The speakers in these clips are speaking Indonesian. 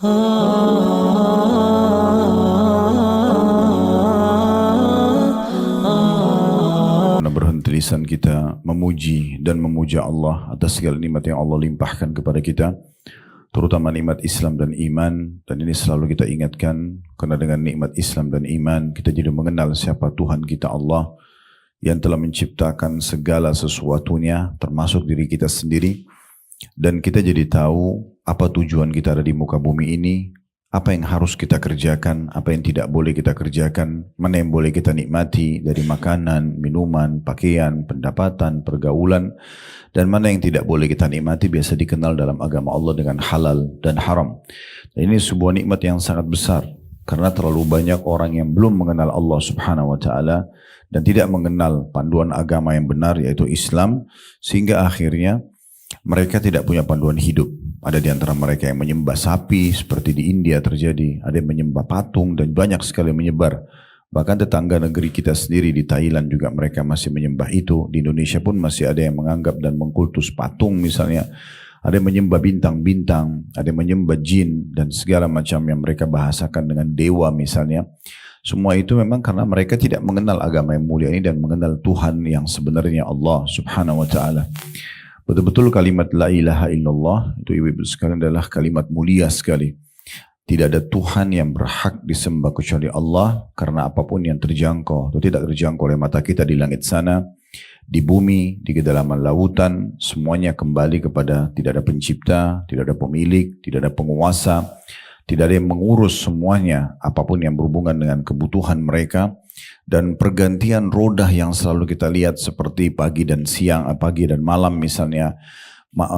Berhenti lisan kita memuji dan memuja Allah atas segala nikmat yang Allah limpahkan kepada kita, terutama nikmat Islam dan iman. Dan ini selalu kita ingatkan, karena dengan nikmat Islam dan iman kita jadi mengenal siapa Tuhan kita Allah yang telah menciptakan segala sesuatunya termasuk diri kita sendiri, dan kita jadi tahu apa tujuan kita ada di muka bumi ini, apa yang harus kita kerjakan, apa yang tidak boleh kita kerjakan, mana yang boleh kita nikmati dari makanan, minuman, pakaian, pendapatan, pergaulan, dan mana yang tidak boleh kita nikmati biasa dikenal dalam agama Allah dengan halal dan haram. Dan ini sebuah nikmat yang sangat besar, karena terlalu banyak orang yang belum mengenal Allah Subhanahu wa Ta'ala dan tidak mengenal panduan agama yang benar, yaitu Islam, sehingga akhirnya mereka tidak punya panduan hidup. Ada di antara mereka yang menyembah sapi, seperti di India terjadi. Ada yang menyembah patung, dan banyak sekali menyebar. Bahkan tetangga negeri kita sendiri di Thailand juga mereka masih menyembah itu. Di Indonesia pun masih ada yang menganggap dan mengkultus patung misalnya. Ada yang menyembah bintang-bintang, ada yang menyembah jin, dan segala macam yang mereka bahasakan dengan dewa misalnya. Semua itu memang karena mereka tidak mengenal agama yang mulia ini dan mengenal Tuhan yang sebenarnya Allah Subhanahu wa Ta'ala. Betul-betul kalimat la ilaha illallah itu ibu-ibu sekalian adalah kalimat mulia sekali. Tidak ada Tuhan yang berhak disembah kecuali Allah, karena apapun yang terjangkau atau tidak terjangkau oleh mata kita di langit sana, di bumi, di kedalaman lautan, semuanya kembali kepada tidak ada pencipta, tidak ada pemilik, tidak ada penguasa, tidak ada yang mengurus semuanya, apapun yang berhubungan dengan kebutuhan mereka. Dan pergantian roda yang selalu kita lihat seperti pagi dan siang, pagi dan malam misalnya,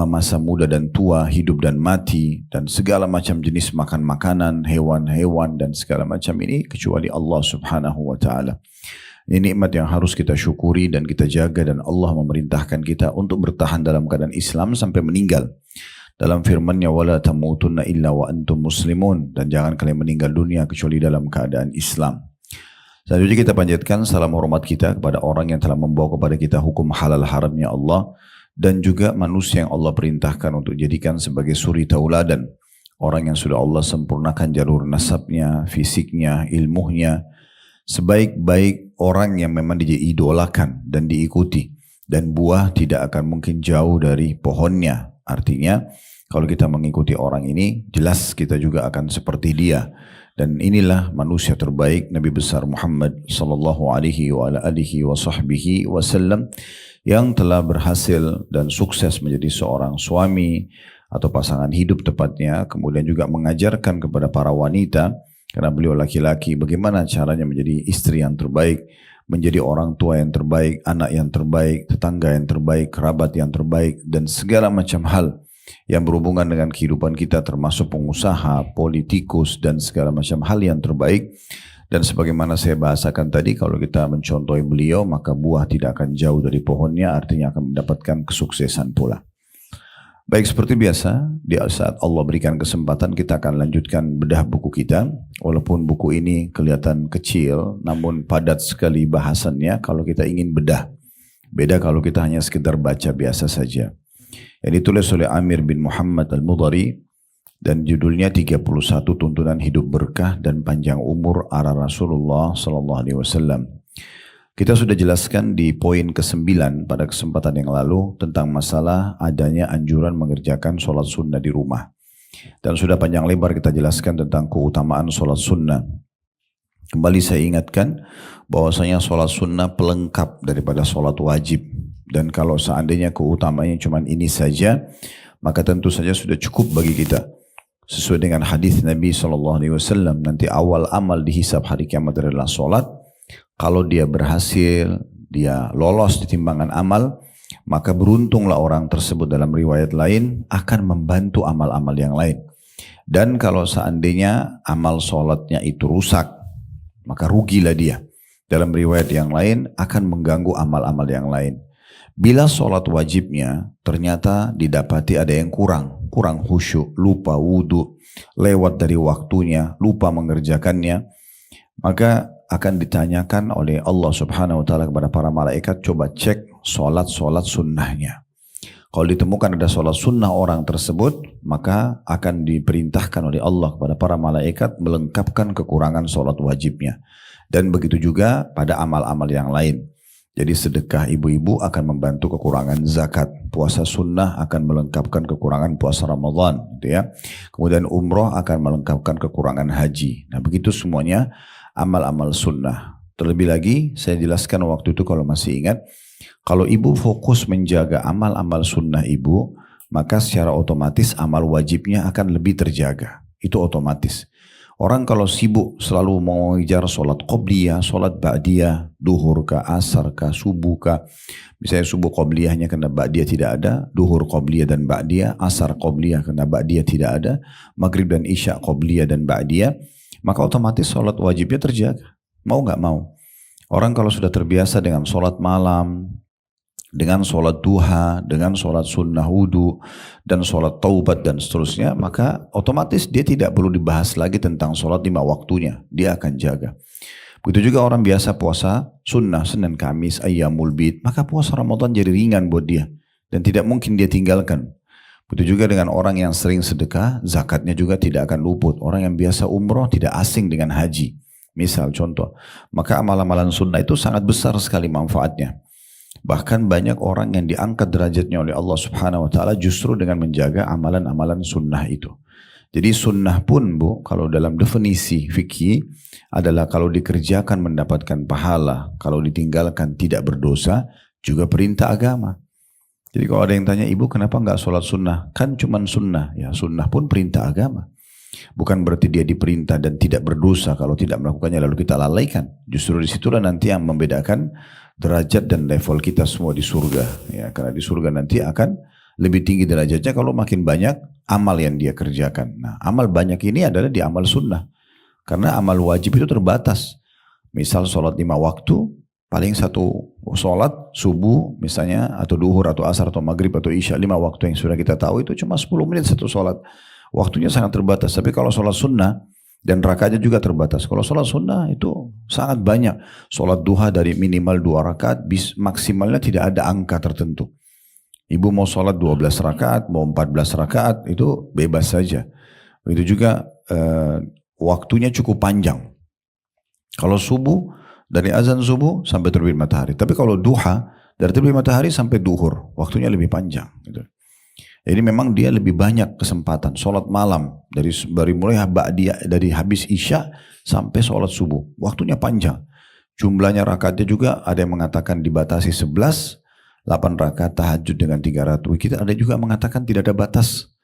masa muda dan tua, hidup dan mati, dan segala macam jenis makan makanan, hewan-hewan dan segala macam ini kecuali Allah Subhanahu wa Ta'ala. Ini nikmat yang harus kita syukuri dan kita jaga, dan Allah memerintahkan kita untuk bertahan dalam keadaan Islam sampai meninggal. Dalam firman-Nya, wala tamutunna illa wa antum muslimun, dan jangan kalian meninggal dunia kecuali dalam keadaan Islam. Selanjutnya kita panjatkan salam hormat kita kepada orang yang telah membawa kepada kita hukum halal haramnya Allah, dan juga manusia yang Allah perintahkan untuk jadikan sebagai suri tauladan. Orang yang sudah Allah sempurnakan jalur nasabnya, fisiknya, ilmunya, sebaik-baik orang yang memang diidolakan dan diikuti. Dan buah tidak akan mungkin jauh dari pohonnya. Artinya kalau kita mengikuti orang ini, jelas kita juga akan seperti dia. Dan inilah manusia terbaik, Nabi besar Muhammad sallallahu alaihi wa ala alihi wa sahbihi wasallam, yang telah berhasil dan sukses menjadi seorang suami atau pasangan hidup tepatnya, kemudian juga mengajarkan kepada para wanita, karena beliau laki-laki, bagaimana caranya menjadi istri yang terbaik, menjadi orang tua yang terbaik, anak yang terbaik, tetangga yang terbaik, kerabat yang terbaik, dan segala macam hal yang berhubungan dengan kehidupan kita, termasuk pengusaha, politikus, dan segala macam hal yang terbaik. Dan sebagaimana saya bahasakan tadi, kalau kita mencontohi beliau, maka buah tidak akan jauh dari pohonnya, artinya akan mendapatkan kesuksesan pula. Baik, seperti biasa, di saat Allah berikan kesempatan, kita akan lanjutkan bedah buku kita. Walaupun buku ini kelihatan kecil, namun padat sekali bahasannya kalau kita ingin bedah. Beda kalau kita hanya sekedar baca biasa saja. Yang ditulis oleh Amir bin Muhammad Al-Mudhari, dan judulnya 31 Tuntunan Hidup Berkah dan Panjang Umur Ala Rasulullah Sallallahu Alaihi Wasallam. Kita sudah jelaskan di poin ke-9 pada kesempatan yang lalu tentang masalah adanya anjuran mengerjakan sholat sunnah di rumah. Dan sudah panjang lebar kita jelaskan tentang keutamaan sholat sunnah. Kembali saya ingatkan bahwasanya sholat sunnah pelengkap daripada sholat wajib. Dan kalau seandainya keutamaannya cuma ini saja, maka tentu saja sudah cukup bagi kita. Sesuai dengan hadis Nabi SAW, nanti awal amal dihisab hari kiamat adalah sholat. Kalau dia berhasil, dia lolos di timbangan amal, maka beruntunglah orang tersebut. Dalam riwayat lain, akan membantu amal-amal yang lain. Dan kalau seandainya amal sholatnya itu rusak, maka rugilah dia. Dalam riwayat yang lain, akan mengganggu amal-amal yang lain. Bila sholat wajibnya ternyata didapati ada yang kurang khusyuk, lupa wudhu, lewat dari waktunya, lupa mengerjakannya, maka akan ditanyakan oleh Allah Subhanahu wa Ta'ala kepada para malaikat, coba cek sholat sunnahnya. Kalau ditemukan ada sholat sunnah orang tersebut, maka akan diperintahkan oleh Allah kepada para malaikat melengkapkan kekurangan sholat wajibnya. Dan begitu juga pada amal-amal yang lain. Jadi sedekah ibu-ibu akan membantu kekurangan zakat. Puasa sunnah akan melengkapkan kekurangan puasa Ramadan. Gitu ya. Kemudian umroh akan melengkapkan kekurangan haji. Nah begitu semuanya amal-amal sunnah. Terlebih lagi saya jelaskan waktu itu kalau masih ingat. Kalau ibu fokus menjaga amal-amal sunnah ibu, maka secara otomatis amal wajibnya akan lebih terjaga. Itu otomatis. Orang kalau sibuk selalu mau mengejar sholat qobliyah, sholat ba'diyah, duhur kah, asar kah, subuh kah. Misalnya subuh qobliyahnya kena ba'diyah tidak ada, duhur qobliyah dan ba'diyah, asar qobliyah kena ba'diyah tidak ada, maghrib dan isya qobliyah dan ba'diyah, maka otomatis sholat wajibnya terjaga. Mau nggak mau. Orang kalau sudah terbiasa dengan sholat malam, dengan sholat duha, dengan sholat sunnah wudu, dan sholat taubat dan seterusnya, maka otomatis dia tidak perlu dibahas lagi tentang sholat 5 waktunya. Dia akan jaga. Begitu juga orang biasa puasa sunnah, Senin, Kamis, Ayyamul Bid, maka puasa Ramadan jadi ringan buat dia. Dan tidak mungkin dia tinggalkan. Begitu juga dengan orang yang sering sedekah, zakatnya juga tidak akan luput. Orang yang biasa umroh tidak asing dengan haji. Misal contoh, maka amal-amalan sunnah itu sangat besar sekali manfaatnya. Bahkan banyak orang yang diangkat derajatnya oleh Allah Subhanahu wa taala justru dengan menjaga amalan-amalan sunnah itu. Jadi sunnah pun Bu, kalau dalam definisi fikih adalah kalau dikerjakan mendapatkan pahala, kalau ditinggalkan tidak berdosa, juga perintah agama. Jadi kalau ada yang tanya, ibu kenapa nggak sholat sunnah? Kan cuman sunnah, ya sunnah pun perintah agama. Bukan berarti dia diperintah dan tidak berdosa kalau tidak melakukannya lalu kita lalaikan. Justru disitulah nanti yang membedakan derajat dan level kita semua di surga. Ya, karena di surga nanti akan lebih tinggi derajatnya kalau makin banyak amal yang dia kerjakan. Nah, amal banyak ini adalah di amal sunnah. Karena amal wajib itu terbatas. Misal sholat 5 waktu, paling satu sholat subuh misalnya, atau duhur, atau asar, atau maghrib, atau isya, 5 waktu yang sudah kita tahu itu cuma 10 menit satu sholat. Waktunya sangat terbatas. Tapi kalau sholat sunnah, dan rakaatnya juga terbatas. Kalau sholat sunnah itu sangat banyak. Sholat duha dari minimal 2 rakaat, maksimalnya tidak ada angka tertentu. Ibu mau sholat 12 rakaat, mau 14 rakaat, itu bebas saja. Itu juga waktunya cukup panjang. Kalau subuh, dari azan subuh sampai terbit matahari. Tapi kalau duha, dari terbit matahari sampai duhur, waktunya lebih panjang. Gitu. Jadi memang dia lebih banyak kesempatan. Sholat malam dari mulai dari habis isya sampai sholat subuh. Waktunya panjang. Jumlahnya rakaatnya juga ada yang mengatakan dibatasi 11, 8 rakaat tahajud dengan 3 rakaat. Kita ada juga mengatakan tidak ada batas.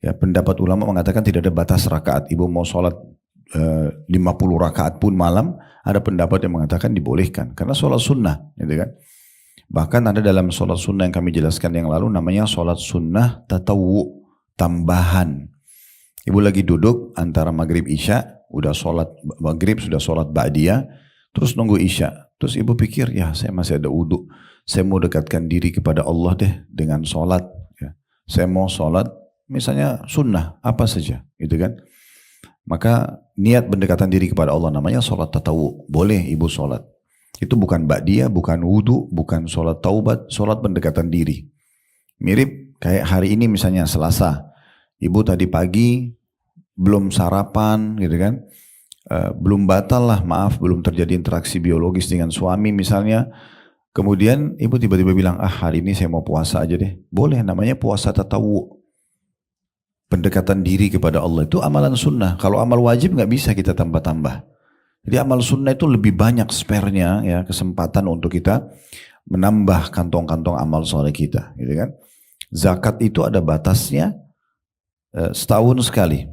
Ya, pendapat ulama mengatakan tidak ada batas rakaat. Ibu mau sholat 50 rakaat pun malam, ada pendapat yang mengatakan dibolehkan. Karena sholat sunnah. Gitu kan. Bahkan ada dalam sholat sunnah yang kami jelaskan yang lalu namanya sholat sunnah tatawu, tambahan. Ibu lagi duduk antara maghrib isya, udah sholat maghrib, sudah sholat ba'diyah, terus nunggu isya. Terus ibu pikir, ya saya masih ada wudu, saya mau dekatkan diri kepada Allah deh dengan sholat. Ya. Saya mau sholat misalnya sunnah, apa saja gitu kan. Maka niat pendekatan diri kepada Allah namanya sholat tatawu, boleh ibu sholat. Itu bukan ba'diyah, bukan wudu, bukan sholat taubat, sholat pendekatan diri. Mirip kayak hari ini misalnya Selasa. Ibu tadi pagi belum sarapan gitu kan. Belum batal lah, maaf, belum terjadi interaksi biologis dengan suami misalnya. Kemudian ibu tiba-tiba bilang, hari ini saya mau puasa aja deh. Boleh, namanya puasa tatawu. Pendekatan diri kepada Allah itu amalan sunnah. Kalau amal wajib nggak bisa kita tambah-tambah. Jadi amal sunnah itu lebih banyak spare-nya, ya, kesempatan untuk kita menambah kantong-kantong amal soleh kita, gitu kan. Zakat itu ada batasnya setahun sekali.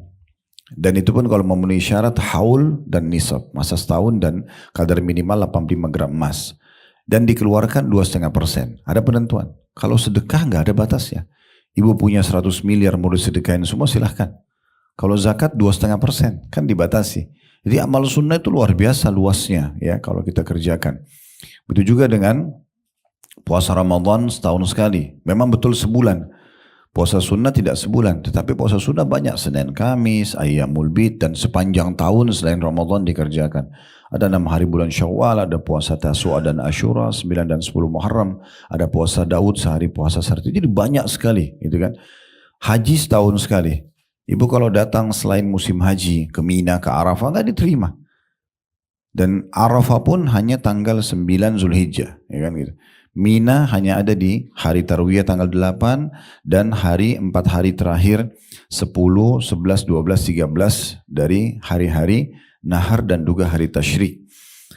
Dan itu pun kalau memenuhi syarat haul dan nisab, masa setahun dan kadar minimal 85 gram emas. Dan dikeluarkan 2,5%. Ada penentuan. Kalau sedekah nggak ada batasnya. Ibu punya 100 miliar mau disedekahin semua silahkan. Kalau zakat 2,5% kan dibatasi. Jadi amal sunnah itu luar biasa luasnya ya kalau kita kerjakan. Begitu juga dengan puasa Ramadan setahun sekali. Memang betul sebulan. Puasa sunnah tidak sebulan, tetapi puasa sunnah banyak. Senin, Kamis, Ayyamul Bid, dan sepanjang tahun selain Ramadan dikerjakan. Ada 6 hari bulan Syawal, ada puasa Tasu'a dan Asyura, 9 dan 10 Muharram, ada puasa Daud sehari puasa Sabtu. Jadi banyak sekali, gitu kan. Haji setahun sekali. Ibu kalau datang selain musim haji ke Mina, ke Arafah, nggak diterima. Dan Arafah pun hanya tanggal 9 Zulhijjah, ya kan gitu. Mina hanya ada di hari Tarwiyah tanggal 8 dan 4 hari terakhir 10, 11, 12, 13 dari hari-hari Nahar dan juga hari Tasyrik.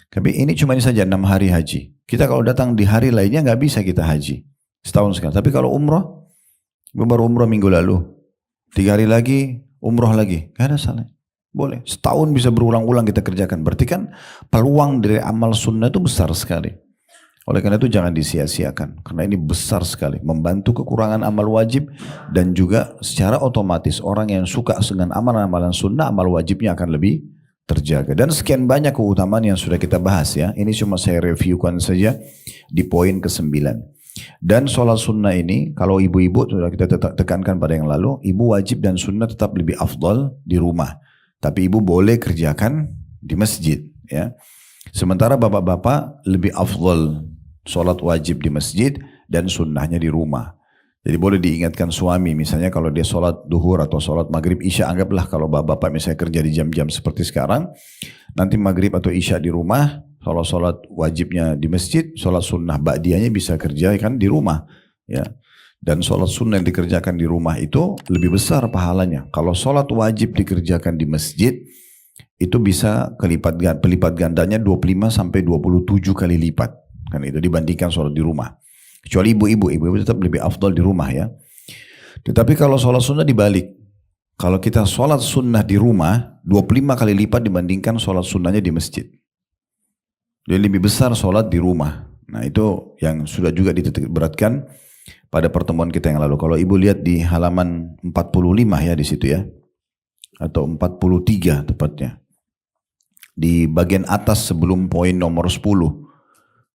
Tapi ini cuma saja 6 hari haji. Kita kalau datang di hari lainnya nggak bisa kita haji. Setahun sekali. Tapi kalau umroh, baru umroh minggu lalu. 3 hari lagi, umroh lagi. Gak ada salah. Boleh. Setahun bisa berulang-ulang kita kerjakan. Berarti kan peluang dari amal sunnah itu besar sekali. Oleh karena itu jangan disia-siakan. Karena ini besar sekali. Membantu kekurangan amal wajib. Dan juga secara otomatis orang yang suka dengan amalan-amalan sunnah, amal wajibnya akan lebih terjaga. Dan sekian banyak keutamaan yang sudah kita bahas ya. Ini cuma saya reviewkan saja di poin ke-9. Dan sholat sunnah ini, kalau ibu-ibu sudah kita tekankan pada yang lalu, ibu wajib dan sunnah tetap lebih afdal di rumah. Tapi ibu boleh kerjakan di masjid ya. Sementara bapak-bapak lebih afdal sholat wajib di masjid dan sunnahnya di rumah. Jadi boleh diingatkan suami, misalnya kalau dia sholat duhur atau sholat maghrib isya, anggaplah kalau bapak-bapak misalnya kerja di jam-jam seperti sekarang, nanti maghrib atau isya di rumah, kalau sholat wajibnya di masjid, sholat sunnah ba'diyahnya bisa kerjakan di rumah. Ya. Dan sholat sunnah yang dikerjakan di rumah itu lebih besar pahalanya. Kalau sholat wajib dikerjakan di masjid, itu bisa pelipat gandanya 25 sampai 27 kali lipat. Kan itu dibandingkan sholat di rumah. Kecuali ibu-ibu tetap lebih afdal di rumah ya. Tetapi kalau sholat sunnah dibalik. Kalau kita sholat sunnah di rumah, 25 kali lipat dibandingkan sholat sunnahnya di masjid. Jadi lebih besar sholat di rumah. Nah itu yang sudah juga dititikberatkan pada pertemuan kita yang lalu. Kalau ibu lihat di halaman 45 ya di situ ya. Atau 43 tepatnya. Di bagian atas sebelum poin nomor 10.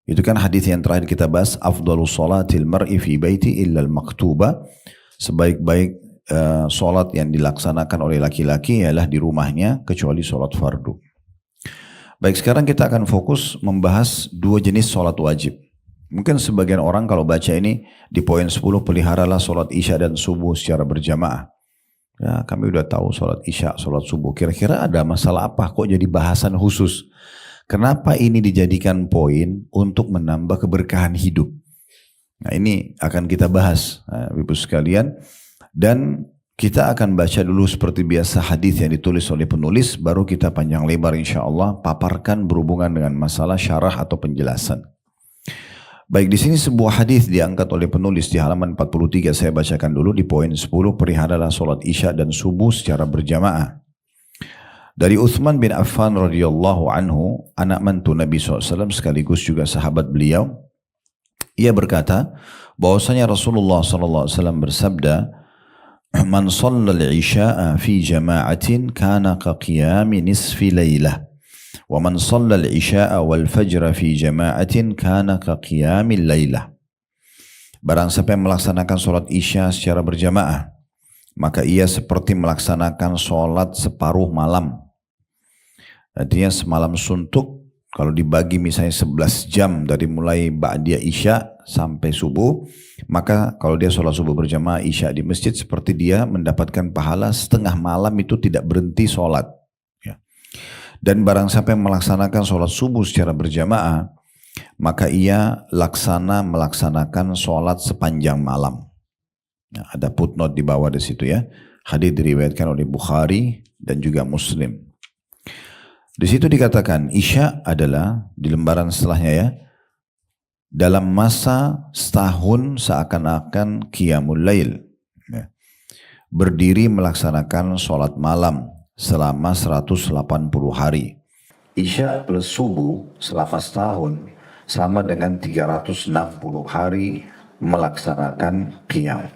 Itu kan hadis yang terakhir kita bahas, afdalus salatil mar'i fi baiti illa al-maktuba. Sebaik-baik salat yang dilaksanakan oleh laki-laki ialah di rumahnya kecuali salat fardu. Baik, sekarang kita akan fokus membahas 2 jenis salat wajib. Mungkin sebagian orang kalau baca ini di poin 10, peliharalah salat isya dan subuh secara berjamaah. Ya, kami udah tahu salat isya, salat subuh. Kira-kira ada masalah apa kok jadi bahasan khusus? Kenapa ini dijadikan poin untuk menambah keberkahan hidup? Nah ini akan kita bahas, Ibu sekalian. Dan kita akan baca dulu seperti biasa hadis yang ditulis oleh penulis, baru kita panjang lebar insya Allah paparkan berhubungan dengan masalah syarah atau penjelasan. Baik, di sini sebuah hadis diangkat oleh penulis di halaman 43, saya bacakan dulu di poin 10, peliharalah salat isya dan subuh secara berjamaah. Dari Uthman bin Affan radhiyallahu anhu, anak mantu Nabi SAW sekaligus juga sahabat beliau, ia berkata bahwasanya Rasulullah SAW bersabda, "Man shallal isya'a fi jama'atin kana ka qiyami nisfi lailah, wa man shallal isya'a wal fajra fi jama'atin kana ka qiyamil lailah." Barang siapa yang melaksanakan sholat isya secara berjamaah, maka ia seperti melaksanakan sholat separuh malam. Artinya semalam suntuk, kalau dibagi misalnya 11 jam dari mulai ba'diyah isya sampai subuh, maka kalau dia sholat subuh berjamaah isya di masjid, seperti dia mendapatkan pahala setengah malam itu tidak berhenti sholat. Ya. Dan barang siapa yang melaksanakan sholat subuh secara berjamaah, maka ia melaksanakan sholat sepanjang malam. Nah, ada footnote di bawah di situ ya. Hadis diriwayatkan oleh Bukhari dan juga Muslim. Di situ dikatakan isya adalah di lembaran setelahnya ya, dalam masa setahun seakan-akan qiyamul lail, ya. Berdiri melaksanakan sholat malam selama 180 hari. Isya plus subuh selama setahun sama dengan 360 hari melaksanakan qiyam.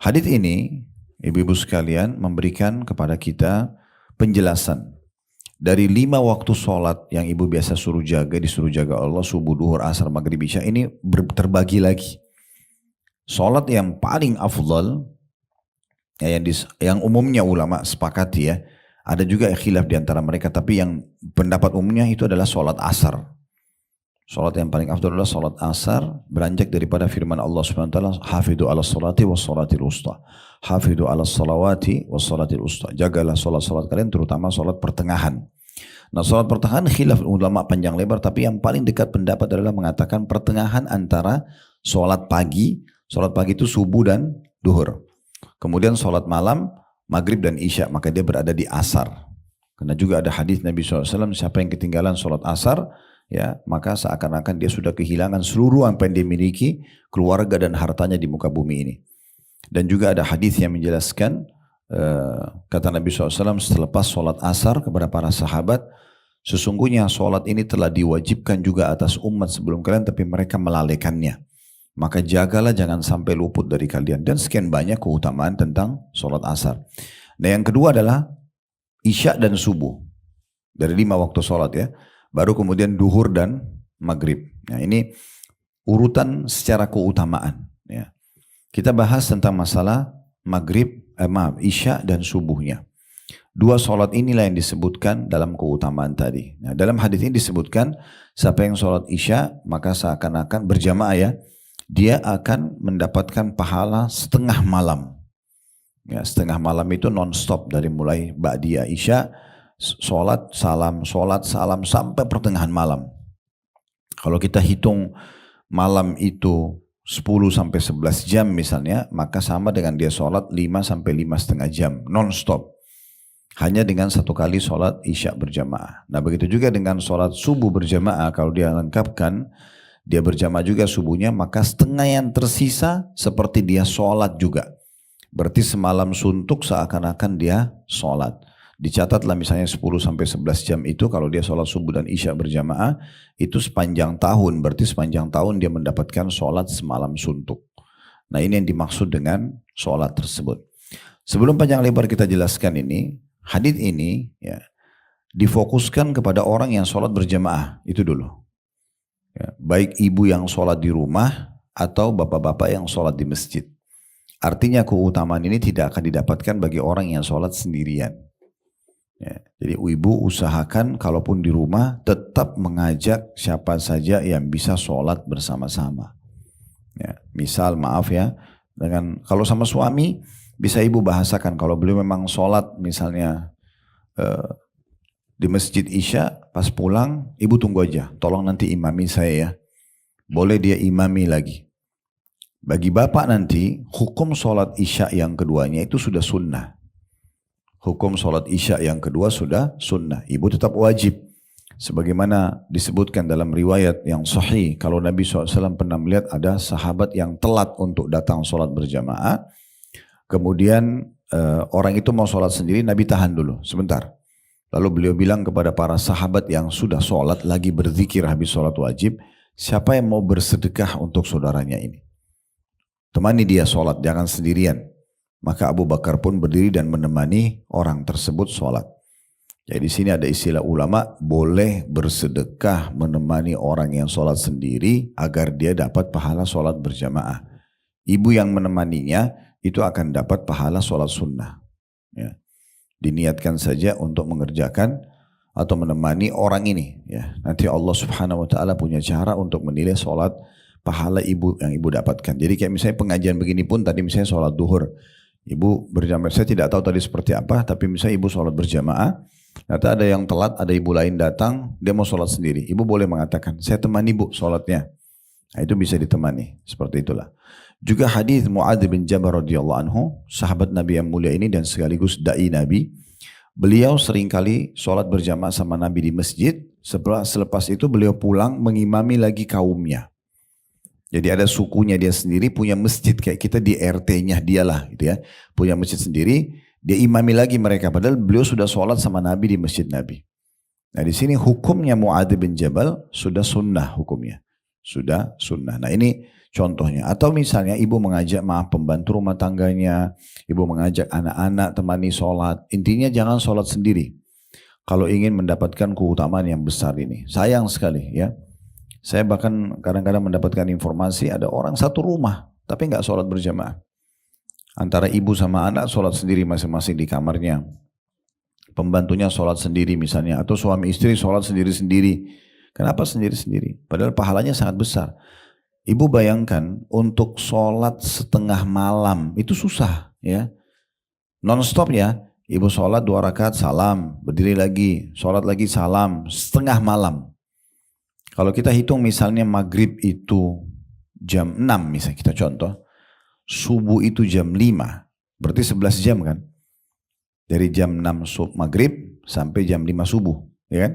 Hadits ini, ibu-ibu sekalian, memberikan kepada kita penjelasan dari 5 waktu sholat yang ibu biasa disuruh jaga Allah, subuh, duhur, asar, maghrib, isya, ini terbagi lagi. Solat yang paling afdal, ya, yang umumnya ulama sepakati ya, ada juga khilaf di antara mereka, tapi yang pendapat umumnya itu adalah solat asar. Solat yang paling afdal adalah solat asar, beranjak daripada firman Allah Subhanahu wa taala, "Hafidhu 'alas salati was salatil wusta." Hafidhu 'alas salawati was salatil wusta. Jagalah salat-salat kalian, terutama salat pertengahan. Nah, salat pertengahan khilaf ulama panjang lebar, tapi yang paling dekat pendapat adalah mengatakan pertengahan antara salat pagi. Salat pagi itu subuh dan duhur. Kemudian salat malam, maghrib dan isya, maka dia berada di asar. Karena juga ada hadis Nabi SAW, siapa yang ketinggalan salat asar, ya, maka seakan-akan dia sudah kehilangan seluruh apa yang dia miliki, keluarga dan hartanya di muka bumi ini. Dan juga ada hadis yang menjelaskan, kata Nabi SAW selepas sholat asar kepada para sahabat, sesungguhnya sholat ini telah diwajibkan juga atas umat sebelum kalian, tapi mereka melalaikannya. Maka jagalah jangan sampai luput dari kalian. Dan sekian banyak keutamaan tentang sholat asar. Nah, yang kedua adalah isya dan subuh. Dari 5 waktu sholat ya. Baru kemudian duhur dan maghrib. Nah, ini urutan secara keutamaan. Ya. Kita bahas tentang masalah maghrib, isya dan subuhnya. 2 sholat inilah yang disebutkan dalam keutamaan tadi. Nah, dalam hadis ini disebutkan, siapa yang sholat isya, maka seakan-akan berjamaah ya, dia akan mendapatkan pahala setengah malam. Ya, setengah malam itu non-stop dari mulai ba'diyah isya, sholat salam sampai pertengahan malam. Kalau kita hitung malam itu 10 sampai 11 jam misalnya, maka sama dengan dia sholat 5 sampai 5,5 jam non-stop. Hanya dengan 1 kali sholat isya berjamaah. Nah, begitu juga dengan sholat subuh berjamaah, kalau dia lengkapkan, dia berjamaah juga subuhnya, maka setengah yang tersisa seperti dia sholat juga. Berarti semalam suntuk seakan-akan dia sholat. Dicatatlah misalnya 10 sampai 11 jam itu, kalau dia sholat subuh dan isya berjamaah, itu sepanjang tahun. Berarti sepanjang tahun dia mendapatkan sholat semalam suntuk. Nah, ini yang dimaksud dengan sholat tersebut. Sebelum panjang lebar kita jelaskan ini, hadits ini ya, difokuskan kepada orang yang sholat berjamaah, itu dulu. Ya, baik ibu yang sholat di rumah atau bapak-bapak yang sholat di masjid. Artinya keutamaan ini tidak akan didapatkan bagi orang yang sholat sendirian. Ya, jadi ibu usahakan kalaupun di rumah tetap mengajak siapa saja yang bisa sholat bersama-sama. Ya, misal maaf ya, dengan kalau sama suami bisa ibu bahasakan, kalau beliau memang sholat misalnya di masjid isya, pas pulang ibu tunggu aja, tolong nanti imami saya ya. Boleh dia imami lagi. Bagi bapak nanti hukum sholat isya yang keduanya itu sudah sunnah. Hukum sholat isya yang kedua sudah sunnah. Ibu tetap wajib. Sebagaimana disebutkan dalam riwayat yang sahih. Kalau Nabi SAW pernah melihat ada sahabat yang telat untuk datang sholat berjamaah. Kemudian orang itu mau sholat sendiri, Nabi tahan dulu sebentar. Lalu beliau bilang kepada para sahabat yang sudah sholat, lagi berzikir habis sholat wajib. Siapa yang mau bersedekah untuk saudaranya ini? Temani dia sholat, jangan sendirian. Maka Abu Bakar pun berdiri dan menemani orang tersebut sholat. Jadi di sini ada istilah ulama, boleh bersedekah menemani orang yang sholat sendiri agar dia dapat pahala sholat berjamaah. Ibu yang menemaninya itu akan dapat pahala sholat sunnah. Ya. Diniatkan saja untuk mengerjakan atau menemani orang ini. Ya. Nanti Allah Subhanahu Wa Taala punya cara untuk menilai sholat pahala ibu yang ibu dapatkan. Jadi kayak misalnya pengajian begini pun tadi misalnya sholat duhur. Ibu berjamaah, saya tidak tahu tadi seperti apa, tapi misalnya ibu sholat berjamaah, ternyata ada yang telat, ada ibu lain datang, dia mau sholat sendiri. Ibu boleh mengatakan, saya temani ibu sholatnya. Nah, itu bisa ditemani, seperti itulah. Juga hadis Mu'adz bin Jabal radhiyallahu anhu, sahabat Nabi yang mulia ini dan sekaligus dai Nabi. Beliau seringkali sholat berjamaah sama Nabi di masjid, selepas itu beliau pulang mengimami lagi kaumnya. Jadi ada sukunya dia sendiri punya masjid kayak kita di RT-nya dialah gitu ya. Punya masjid sendiri, dia imami lagi mereka padahal beliau sudah sholat sama Nabi di masjid Nabi. Nah, di sini hukumnya Mu'adz bin Jabal sudah sunnah hukumnya. Sudah sunnah. Nah, ini contohnya. Atau misalnya ibu mengajak pembantu rumah tangganya, ibu mengajak anak-anak temani sholat. Intinya jangan sholat sendiri. Kalau ingin mendapatkan keutamaan yang besar ini. Sayang sekali ya. Saya bahkan kadang-kadang mendapatkan informasi ada orang satu rumah. tapi nggak sholat berjamaah. Antara ibu sama anak sholat sendiri masing-masing di kamarnya. Pembantunya sholat sendiri misalnya, atau suami istri sholat sendiri-sendiri. Kenapa sendiri-sendiri? Padahal pahalanya sangat besar. Ibu bayangkan untuk sholat setengah malam itu susah ya. Non-stop ya. Ibu sholat 2 rakaat salam, berdiri lagi, sholat lagi salam, setengah malam. Kalau kita hitung misalnya maghrib itu jam 6 misalnya kita contoh. Subuh itu jam 5, berarti 11 jam kan. Dari jam 6 maghrib sampai jam 5 subuh, ya kan?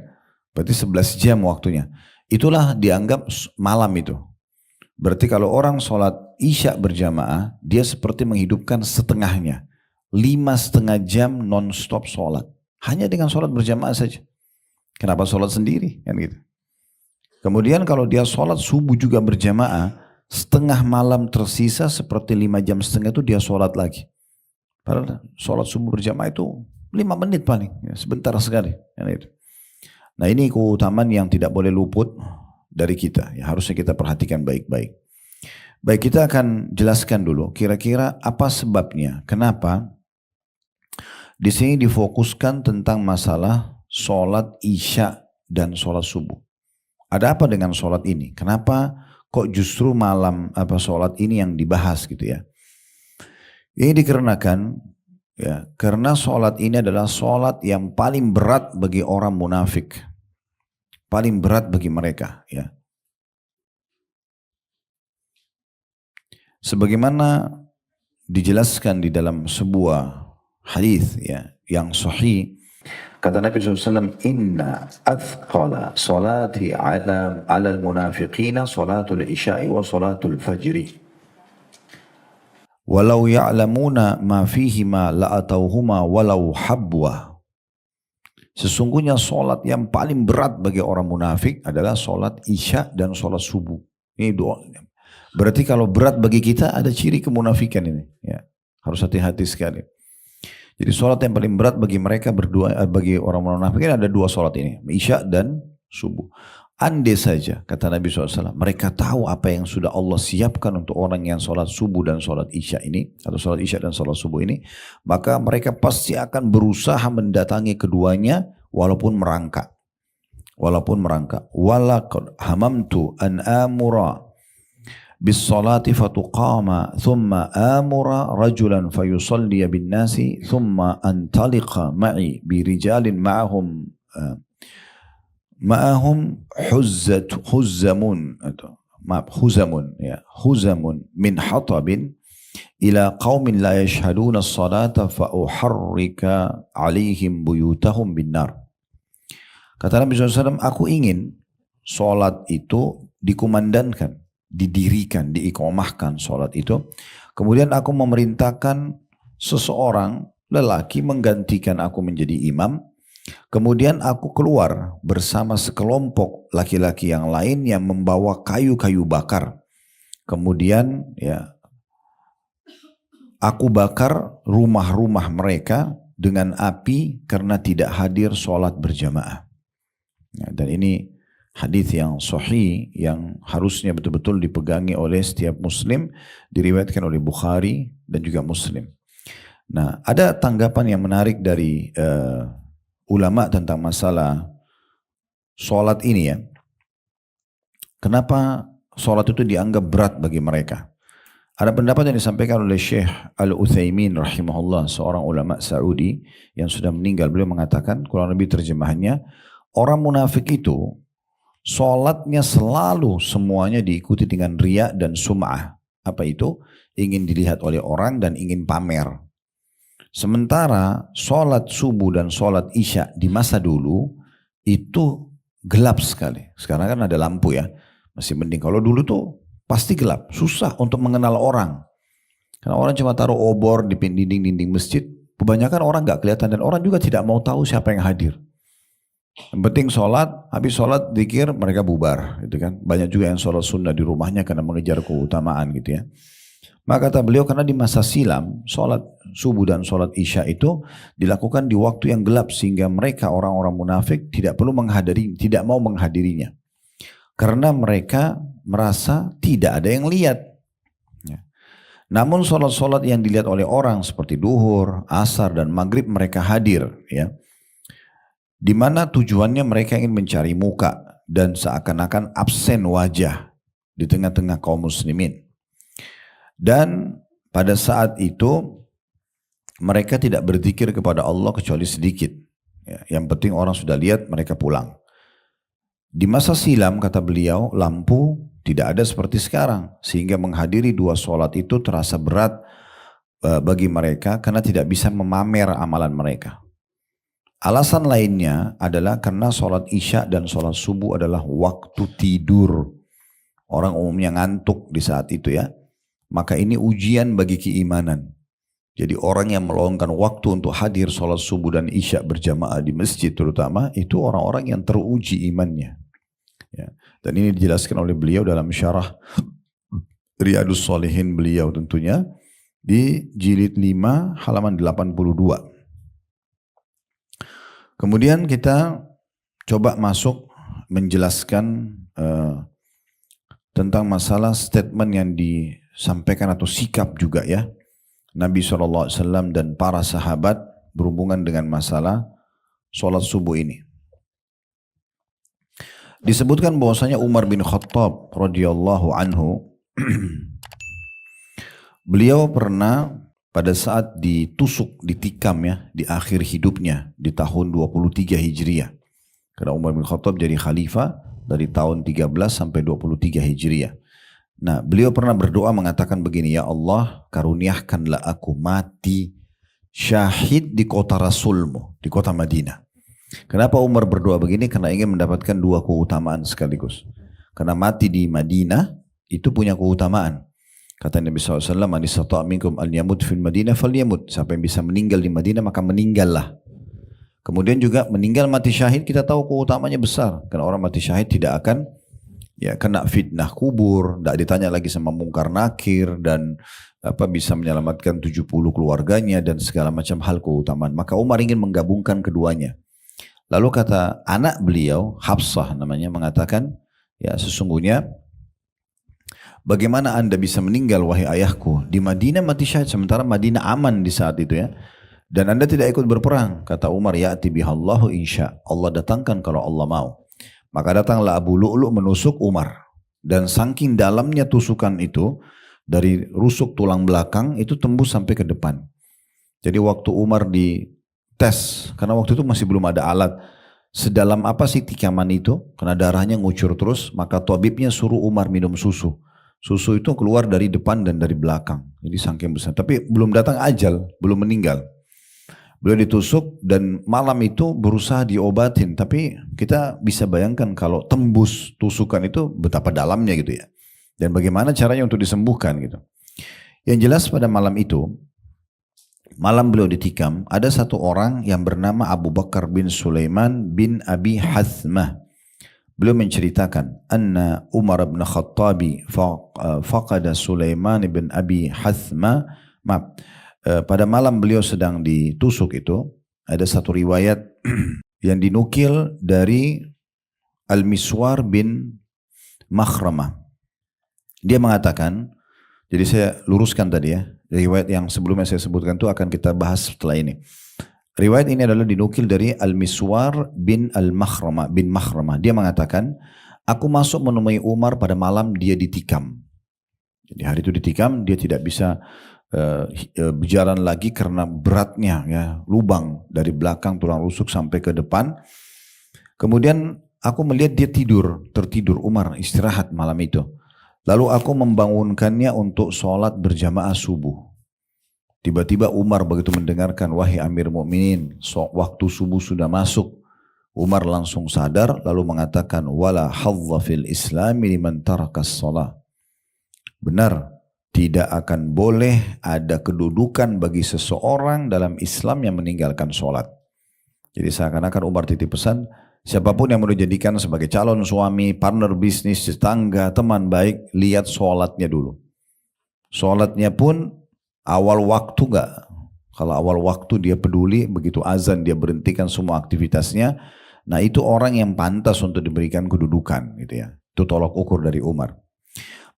Berarti 11 jam waktunya. Itulah dianggap malam itu. Berarti kalau orang sholat isya berjamaah, dia seperti menghidupkan setengahnya. 5,5 jam non-stop sholat. Hanya dengan sholat berjamaah saja. Kenapa sholat sendiri? Kan gitu. Kemudian kalau dia sholat subuh juga berjamaah, setengah malam tersisa seperti 5,5 jam itu dia sholat lagi. Padahal sholat subuh berjamaah itu 5 menit paling, ya, sebentar sekali. Nah ini keutamaan yang tidak boleh luput dari kita, ya, harusnya kita perhatikan baik-baik. Baik, kita akan jelaskan dulu kira-kira apa sebabnya, kenapa di sini difokuskan tentang masalah sholat isya dan sholat subuh. Ada apa dengan sholat ini? Kenapa kok justru malam sholat ini yang dibahas gitu ya? Ini dikarenakan ya, karena sholat ini adalah sholat yang paling berat bagi orang munafik, paling berat bagi mereka ya. Sebagaimana dijelaskan di dalam sebuah hadis ya yang sahih, kata Nabi SAW, inna athqala salati ala al-munafiqina salatul isya'i wa salatul fajri. Walau ya'lamuna ma fihima la'atauhuma walau habwa. Sesungguhnya solat yang paling berat bagi orang munafik adalah solat isya dan solat subuh. Ini doa. Berarti kalau berat bagi kita ada ciri kemunafikan ini. Ya, harus hati-hati sekali. Jadi solat yang paling berat bagi mereka berdua, bagi orang munafik ada 2 solat ini. Isya dan subuh. Andai saja, kata Nabi SAW, mereka tahu apa yang sudah Allah siapkan untuk orang yang sholat subuh dan sholat isya ini, atau sholat isya dan sholat subuh ini, maka mereka pasti akan berusaha mendatangi keduanya walaupun merangkak. Walaupun merangkak. Walaqad hamamtu an amura bis salati fatuqama thumma amura rajulan fayusalliya bin nasi thumma antaliqa ma'i birijalin ma'ahum huzamun ya huzamun min hatabin ila qaumin la yashhaduna as-salata fa uharrika alaihim buyutahum binnar. Kata Nabi SAW, aku ingin sholat itu dikumandangkan, didirikan, diiqamahkan sholat itu. Kemudian aku memerintahkan seseorang lelaki menggantikan aku menjadi imam. Kemudian aku keluar bersama sekelompok laki-laki yang lain yang membawa kayu-kayu bakar. Kemudian ya, aku bakar rumah-rumah mereka dengan api karena tidak hadir sholat berjamaah. Ya, dan ini hadis yang sahih yang harusnya betul-betul dipegangi oleh setiap muslim, diriwayatkan oleh Bukhari dan juga Muslim. Nah, ada tanggapan yang menarik dari ulama tentang masalah sholat ini ya. Kenapa sholat itu dianggap berat bagi mereka? Ada pendapat yang disampaikan oleh Syekh Al-Utsaimin rahimahullah, seorang ulama Saudi yang sudah meninggal. Beliau mengatakan, kurang lebih terjemahannya, orang munafik itu sholatnya selalu semuanya diikuti dengan riya dan sum'ah. Apa itu? Ingin dilihat oleh orang dan ingin pamer. Sementara sholat subuh dan sholat isya di masa dulu itu gelap sekali. Sekarang kan ada lampu ya, masih mending. Kalau dulu tuh pasti gelap, susah untuk mengenal orang. Karena orang cuma taruh obor di dinding-dinding masjid. Kebanyakan orang gak kelihatan dan orang juga tidak mau tahu siapa yang hadir. Yang penting sholat, habis sholat zikir mereka bubar, gitu kan. Banyak juga yang sholat sunnah di rumahnya karena mengejar keutamaan gitu ya. Maka kata beliau, karena di masa silam sholat subuh dan sholat isya itu dilakukan di waktu yang gelap sehingga mereka orang-orang munafik tidak perlu menghadiri, tidak mau menghadirinya. Karena mereka merasa tidak ada yang lihat. Ya. Namun sholat-sholat yang dilihat oleh orang seperti duhur, asar, dan maghrib mereka hadir, ya, di mana tujuannya mereka ingin mencari muka dan seakan-akan absen wajah di tengah-tengah kaum muslimin. Dan pada saat itu mereka tidak berzikir kepada Allah kecuali sedikit. Ya, yang penting orang sudah lihat mereka pulang. Di masa silam, kata beliau, lampu tidak ada seperti sekarang, sehingga menghadiri dua sholat itu terasa berat bagi mereka karena tidak bisa memamer amalan mereka. Alasan lainnya adalah karena sholat isya dan sholat subuh adalah waktu tidur. Orang umumnya ngantuk di saat itu, ya. Maka ini ujian bagi keimanan. Jadi orang yang meluangkan waktu untuk hadir sholat subuh dan isya berjamaah di masjid terutama, itu orang-orang yang teruji imannya. Ya. Dan ini dijelaskan oleh beliau dalam syarah Riyadus Shalihin beliau tentunya, di jilid 5 halaman 82. Kemudian kita coba masuk menjelaskan tentang masalah statement yang disampaikan atau sikap juga, ya, Nabi SAW dan para sahabat berhubungan dengan masalah sholat subuh ini. Disebutkan bahwasanya Umar bin Khattab radhiyallahu anhu beliau pernah pada saat ditusuk, ditikam, ya, di akhir hidupnya di tahun 23 Hijriah. Karena Umar bin Khattab jadi khalifah dari tahun 13 sampai 23 Hijriah. Nah, beliau pernah berdoa mengatakan begini, ya Allah, karuniakanlah aku mati syahid di kota Rasulmu, di kota Madinah. Kenapa Umar berdoa begini? Karena ingin mendapatkan dua keutamaan sekaligus. Karena mati di Madinah itu punya keutamaan. Kata Nabi SAW, "Man istata'a minkum an yamut fil Madinah falyamut." Siapa yang bisa meninggal di Madinah maka meninggallah. Kemudian juga meninggal mati syahid, kita tahu keutamanya besar. Karena orang mati syahid tidak akan kena fitnah kubur, tidak ditanya lagi sama mungkar nakir, dan bisa menyelamatkan 70 keluarganya dan segala macam hal keutamaan. Maka Umar ingin menggabungkan keduanya. Lalu kata anak beliau, Hafsah namanya, mengatakan, ya, sesungguhnya bagaimana anda bisa meninggal wahai ayahku di Madinah mati syahid, sementara Madinah aman di saat itu, ya, dan anda tidak ikut berperang. Kata Umar, ya'ti bihallahu insya, Allah datangkan kalau Allah mau. Maka datanglah Abu Lu'lu' menusuk Umar. Dan saking dalamnya tusukan itu, dari rusuk tulang belakang itu tembus sampai ke depan. Jadi waktu Umar dites, karena waktu itu masih belum ada alat, sedalam apa sih tikaman itu, karena darahnya ngucur terus, maka tabibnya suruh Umar minum susu. Susu itu keluar dari depan dan dari belakang. Jadi saking besar. Tapi belum datang ajal, belum meninggal. Beliau ditusuk dan malam itu berusaha diobatin. Tapi kita bisa bayangkan kalau tembus tusukan itu betapa dalamnya gitu, ya. Dan bagaimana caranya untuk disembuhkan gitu. Yang jelas pada malam itu, malam beliau ditikam, ada satu orang yang bernama Abu Bakar bin Sulaiman bin Abi Hathmah. Beliau menceritakan, anna Umar bin Khattabi faqada Sulaiman bin Abi Hathmah. Pada malam beliau sedang ditusuk itu, ada satu riwayat yang dinukil dari Al-Miswar bin Makhramah. Dia mengatakan, jadi saya luruskan tadi, ya, riwayat yang sebelumnya saya sebutkan itu akan kita bahas setelah ini. Riwayat ini adalah dinukil dari Al-Miswar bin Makhramah. Dia mengatakan, aku masuk menemui Umar pada malam dia ditikam. Jadi hari itu ditikam, dia tidak bisa berjalan lagi karena beratnya, ya, lubang dari belakang tulang rusuk sampai ke depan. Kemudian aku melihat dia tertidur. Umar istirahat malam itu. Lalu aku membangunkannya untuk sholat berjamaah subuh. Tiba-tiba Umar begitu mendengarkan, wahai Amir Mu'minin, waktu subuh sudah masuk. Umar langsung sadar lalu mengatakan, wala hadza fil islami liman tarakas sholat. Benar, tidak akan boleh ada kedudukan bagi seseorang dalam Islam yang meninggalkan sholat. Jadi seakan-akan Umar titip pesan, siapapun yang mau dijadikan sebagai calon suami, partner bisnis, tetangga, teman baik, lihat sholatnya dulu. Sholatnya pun awal waktu enggak. Kalau awal waktu dia peduli, begitu azan dia berhentikan semua aktivitasnya. Nah itu orang yang pantas untuk diberikan kedudukan, gitu, ya. Itu tolak ukur dari Umar.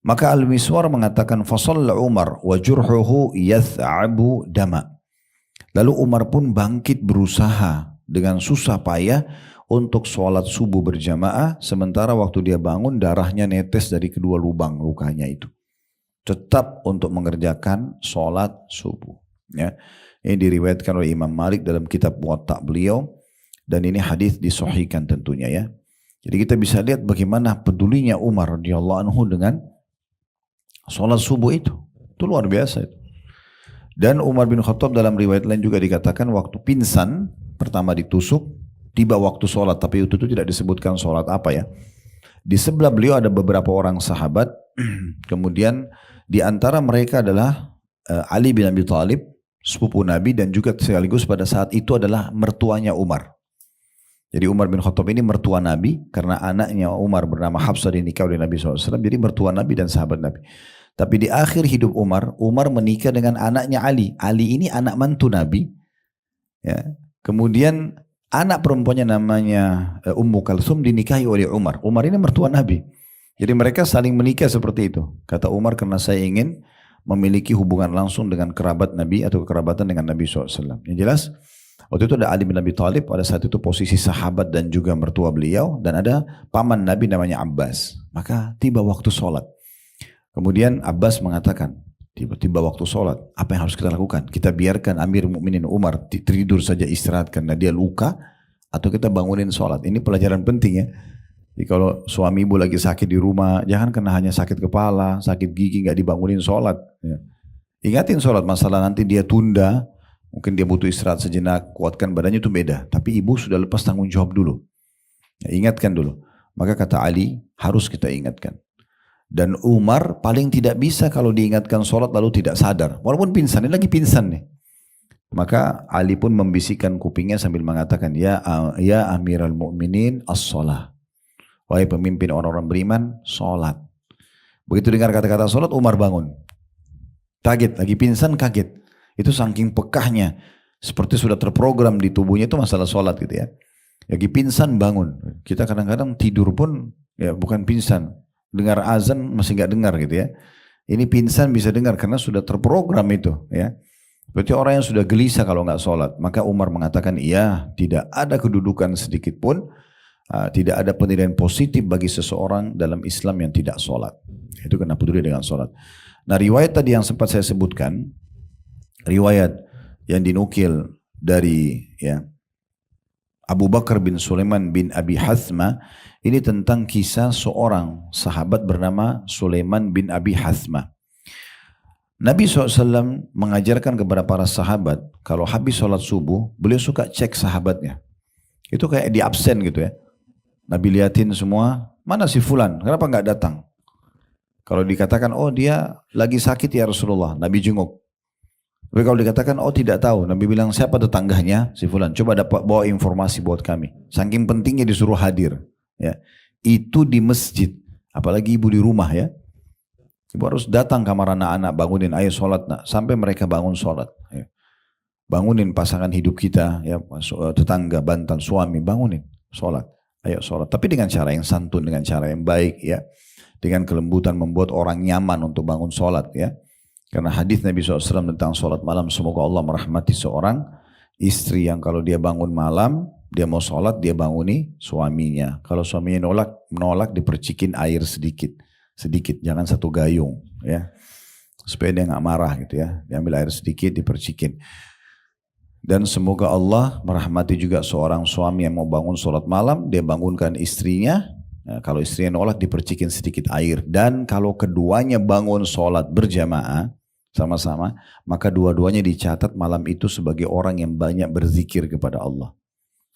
Maka Al-Miswar mengatakan fasalla Umar wa jurhuhu yath'abu dama. Lalu Umar pun bangkit berusaha dengan susah payah untuk sholat subuh berjamaah, sementara waktu dia bangun darahnya netes dari kedua lubang lukanya itu. Tetap untuk mengerjakan sholat subuh. Ya. Ini diriwayatkan oleh Imam Malik dalam kitab Muwatta beliau, dan ini hadis disahihkan tentunya ya. Jadi kita bisa lihat bagaimana pedulinya Umar radhiyallahu anhu dengan sholat subuh itu luar biasa itu. Dan Umar bin Khattab dalam riwayat lain juga dikatakan waktu pingsan pertama ditusuk, tiba waktu sholat, tapi itu tidak disebutkan sholat apa ya. Di sebelah beliau ada beberapa orang sahabat, kemudian di antara mereka adalah Ali bin Abi Thalib, sepupu Nabi, dan juga sekaligus pada saat itu adalah mertuanya Umar. Jadi Umar bin Khattab ini mertua Nabi, karena anaknya Umar bernama Hafsah dinikah oleh Nabi SAW, jadi mertua Nabi dan sahabat Nabi. Tapi di akhir hidup Umar menikah dengan anaknya Ali. Ali ini anak mantu Nabi. Ya. Kemudian anak perempuannya namanya Ummu Kalsum dinikahi oleh Umar. Umar ini mertua Nabi. Jadi mereka saling menikah seperti itu. Kata Umar, karena saya ingin memiliki hubungan langsung dengan kerabat Nabi atau kekerabatan dengan Nabi SAW. Yang jelas, waktu itu ada Ali bin Abi Thalib, pada saat itu posisi sahabat dan juga mertua beliau, dan ada paman Nabi namanya Abbas. Maka tiba waktu sholat. Kemudian Abbas mengatakan, tiba-tiba waktu sholat, apa yang harus kita lakukan? Kita biarkan Amir Mukminin Umar tidur saja istirahat karena dia luka, atau kita bangunin sholat? Ini pelajaran penting ya. Jadi kalau suami ibu lagi sakit di rumah, jangan karena hanya sakit kepala, sakit gigi, nggak dibangunin sholat. Ya. Ingatin sholat, masalah nanti dia tunda, mungkin dia butuh istirahat sejenak, kuatkan badannya, itu beda. Tapi ibu sudah lepas tanggung jawab dulu. Ya, ingatkan dulu. Maka kata Ali, harus kita ingatkan. Dan Umar paling tidak bisa kalau diingatkan sholat lalu tidak sadar. Walaupun pingsan, ini lagi pingsan nih. Maka Ali pun membisikkan kupingnya sambil mengatakan, Ya Amiral Mu'minin as-sholah. Wahai pemimpin orang-orang beriman, sholat. Begitu dengar kata-kata sholat, Umar bangun. Kaget, lagi pingsan kaget. Itu saking pekahnya. Seperti sudah terprogram di tubuhnya itu masalah sholat gitu ya. Lagi pingsan bangun. Kita kadang-kadang tidur pun ya bukan pingsan. Dengar azan masih nggak dengar gitu ya. Ini pingsan bisa dengar karena sudah terprogram itu ya. Berarti orang yang sudah gelisah kalau nggak sholat. Maka Umar mengatakan, iya, tidak ada kedudukan sedikit pun, tidak ada penilaian positif bagi seseorang dalam Islam yang tidak sholat. Itu karena peduli dengan sholat. Nah, riwayat tadi yang sempat saya sebutkan, riwayat yang dinukil dari ya Abu Bakar bin Sulaiman bin Abi Hathma, ini tentang kisah seorang sahabat bernama Sulaiman bin Abi Hathma. Nabi SAW mengajarkan kepada para sahabat, kalau habis sholat subuh, beliau suka cek sahabatnya. Itu kayak di absen gitu ya. Nabi liatin semua, mana si fulan, kenapa nggak datang? Kalau dikatakan, oh dia lagi sakit ya Rasulullah, Nabi jenguk. Tapi kalau dikatakan, oh tidak tahu, Nabi bilang, siapa tetangganya si fulan, coba dapat bawa informasi buat kami. Saking pentingnya disuruh hadir. Ya, itu di masjid, apalagi ibu di rumah ya. Ibu harus datang kamar anak-anak, bangunin, ayo sholat nak, sampai mereka bangun sholat. Ya. Bangunin pasangan hidup kita, ya, tetangga, bantal, suami, bangunin, sholat, ayo sholat. Tapi dengan cara yang santun, dengan cara yang baik, ya, dengan kelembutan membuat orang nyaman untuk bangun sholat, ya. Karena hadis Nabi SAW tentang sholat malam, semoga Allah merahmati seorang istri yang kalau dia bangun malam, dia mau sholat, dia banguni suaminya. Kalau suaminya menolak dipercikin air sedikit, jangan satu gayung, ya, supaya dia nggak marah gitu ya. Diambil air sedikit, dipercikin. Dan semoga Allah merahmati juga seorang suami yang mau bangun sholat malam, dia bangunkan istrinya. Nah, kalau istrinya nolak, dipercikin sedikit air. Dan kalau keduanya bangun sholat berjamaah sama-sama, maka dua-duanya dicatat malam itu sebagai orang yang banyak berzikir kepada Allah.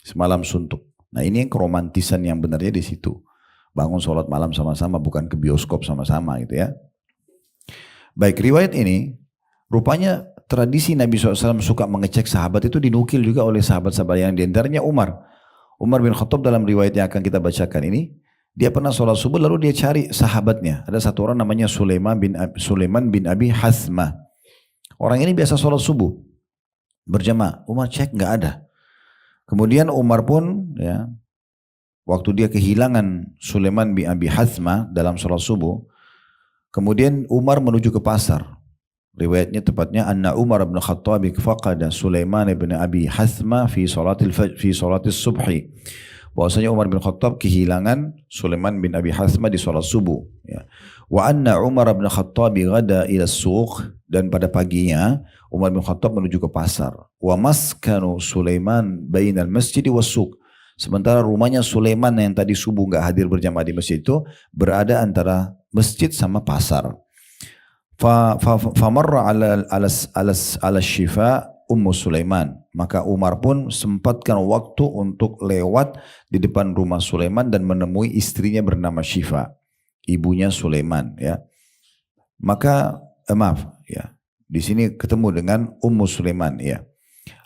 Semalam suntuk. Nah, ini yang keromantisan yang benarnya di situ. Bangun sholat malam sama-sama, bukan ke bioskop sama-sama gitu ya. Baik, riwayat ini rupanya tradisi Nabi SAW suka mengecek sahabat itu dinukil juga oleh sahabat-sahabat yang diantaranya Umar. Umar bin Khattab dalam riwayat yang akan kita bacakan ini, dia pernah sholat subuh lalu dia cari sahabatnya. Ada satu orang namanya Sulaiman bin Abi Hathma. Orang ini biasa sholat subuh berjamaah. Umar cek nggak ada. Kemudian Umar pun ya, waktu dia kehilangan Sulaiman bin Abi Hathma dalam sholat subuh, Kemudian Umar menuju ke pasar. Riwayatnya tepatnya anna Umar bin Khattab faqada Sulaiman bin Abi Hathma fi salatis subhi. Bahwasanya Umar bin Khattab kehilangan Sulaiman bin Abi Hathma di salat subuh, ya. Wa anna Umar bin Khattab ghada ila suq, dan pada paginya Umar bin Khattab menuju ke pasar. Wa maskanu Sulaiman bainal masjid was suq. Sementara rumahnya Sulaiman yang tadi subuh enggak hadir berjamaah di masjid itu berada antara masjid sama pasar. Famarra ala Syifa Ummu Sulaiman. Maka Umar pun sempatkan waktu untuk lewat di depan rumah Sulaiman dan menemui istrinya bernama Syifa, ibunya Sulaiman, ya. Maka maaf, ya. Di sini ketemu dengan Ummu Sulaiman, ya.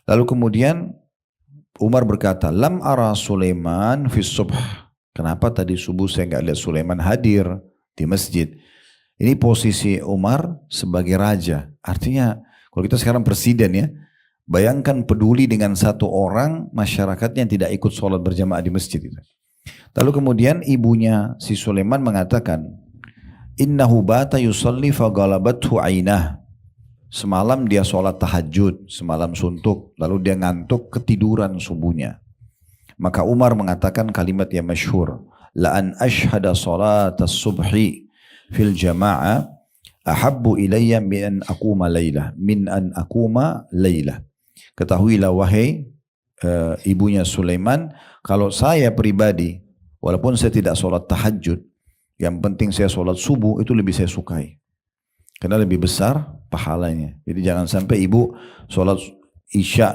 Lalu kemudian Umar berkata, "Lam ara Sulaiman fi subh." Kenapa tadi subuh saya enggak lihat Sulaiman hadir di masjid? Ini posisi Umar sebagai raja. Artinya kalau kita sekarang presiden, ya, bayangkan peduli dengan satu orang masyarakatnya yang tidak ikut sholat berjamaah di masjid itu. Lalu kemudian ibunya si Sulaiman mengatakan, "Innahu bata yusalli faghalabathu ainah." Semalam dia sholat tahajud, semalam suntuk, lalu dia ngantuk ketiduran subuhnya. Maka Umar mengatakan kalimat yang masyhur, "La an ashhada salat as-subhi fil jamaah ahabbu ilayya min an akuma laylah." Ketahuilah wahai ibunya Sulaiman, kalau saya pribadi walaupun saya tidak sholat tahajud, yang penting saya sholat subuh, itu lebih saya sukai karena lebih besar pahalanya. Jadi jangan sampai ibu sholat isya,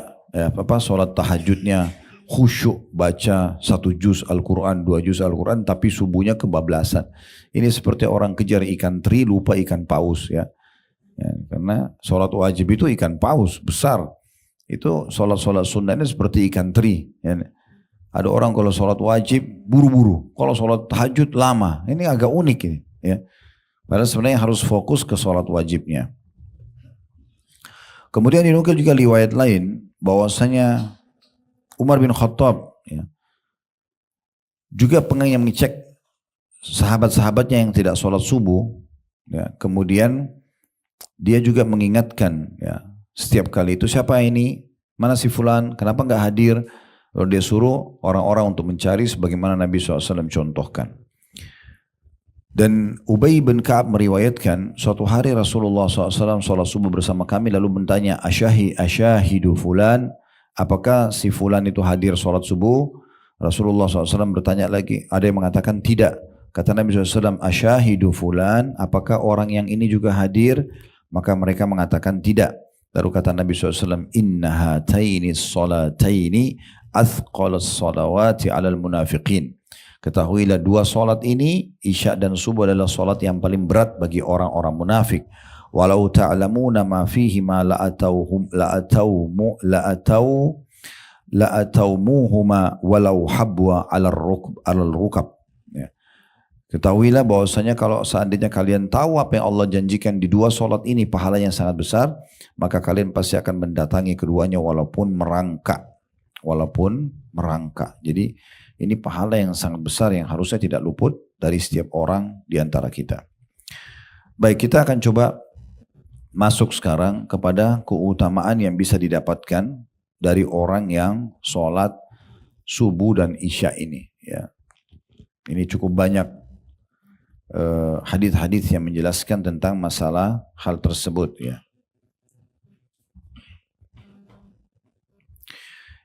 sholat tahajudnya khusyuk, baca 1 juz Al-Quran, 2 juz Al-Quran, tapi subuhnya kebablasan. Ini seperti orang kejar ikan teri, lupa ikan paus, ya. Karena sholat wajib itu ikan paus, besar. Itu sholat-sholat sunnah ini seperti ikan teri, ya. Ada orang kalau sholat wajib buru-buru, kalau sholat tahajud lama. Ini agak unik ini, ya. Padahal sebenarnya harus fokus ke sholat wajibnya. Kemudian dinukil juga riwayat lain bahwasanya Umar bin Khattab, ya, juga pengen mengecek sahabat-sahabatnya yang tidak sholat subuh, ya. Kemudian dia juga mengingatkan, ya, setiap kali itu, siapa ini, mana si fulan, kenapa nggak hadir. Lalu dia suruh orang-orang untuk mencari sebagaimana Nabi SAW contohkan. Dan Ubay bin Ka'ab meriwayatkan suatu hari Rasulullah SAW sholat subuh bersama kami lalu bertanya, asyahidu fulan, apakah si fulan itu hadir sholat subuh? Rasulullah SAW bertanya lagi, ada yang mengatakan tidak. Kata Nabi SAW, asyahidu fulan, apakah orang yang ini juga hadir? Maka mereka mengatakan tidak. Lalu kata Nabi SAW, inna hataini salataini athqalas salawati alal munafiqin. Ketahuilah 2 solat ini, isya dan subuh, adalah solat yang paling berat bagi orang-orang munafik. Walau ta'lamuna ma fihi ma la'atawmuhuma walau habwa alal rukab. Ya. Ketahuilah bahwasanya kalau seandainya kalian tahu apa yang Allah janjikan di 2 solat ini, pahalanya sangat besar, maka kalian pasti akan mendatangi keduanya walaupun merangkak. Jadi ini pahala yang sangat besar yang harusnya tidak luput dari setiap orang di antara kita. Baik, kita akan coba masuk sekarang kepada keutamaan yang bisa didapatkan dari orang yang sholat subuh dan isya ini. Ya. Ini cukup banyak hadis-hadis yang menjelaskan tentang masalah hal tersebut. Ya.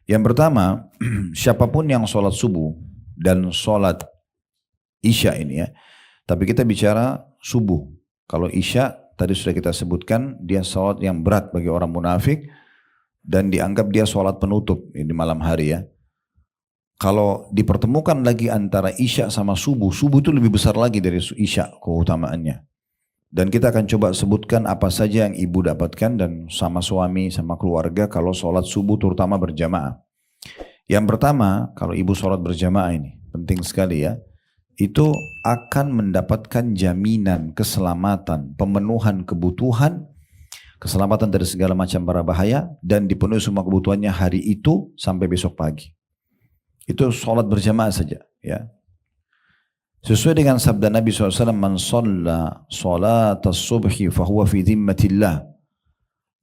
Yang pertama, siapapun yang sholat subuh dan sholat isya ini, ya. Tapi kita bicara subuh. Kalau isya, tadi sudah kita sebutkan, dia sholat yang berat bagi orang munafik dan dianggap dia sholat penutup di malam hari, ya. Kalau dipertemukan lagi antara isya sama subuh, subuh itu lebih besar lagi dari isya keutamaannya. Dan kita akan coba sebutkan apa saja yang ibu dapatkan dan sama suami, sama keluarga kalau sholat subuh terutama berjamaah. Yang pertama, kalau ibu sholat berjamaah ini, penting sekali, ya. Itu akan mendapatkan jaminan keselamatan, pemenuhan kebutuhan, keselamatan dari segala macam bara bahaya, dan dipenuhi semua kebutuhannya hari itu sampai besok pagi. Itu sholat berjamaah saja, ya. Sesuai dengan sabda Nabi SAW, man shalla salat as-subhi fahuwa fi dhimmatillah,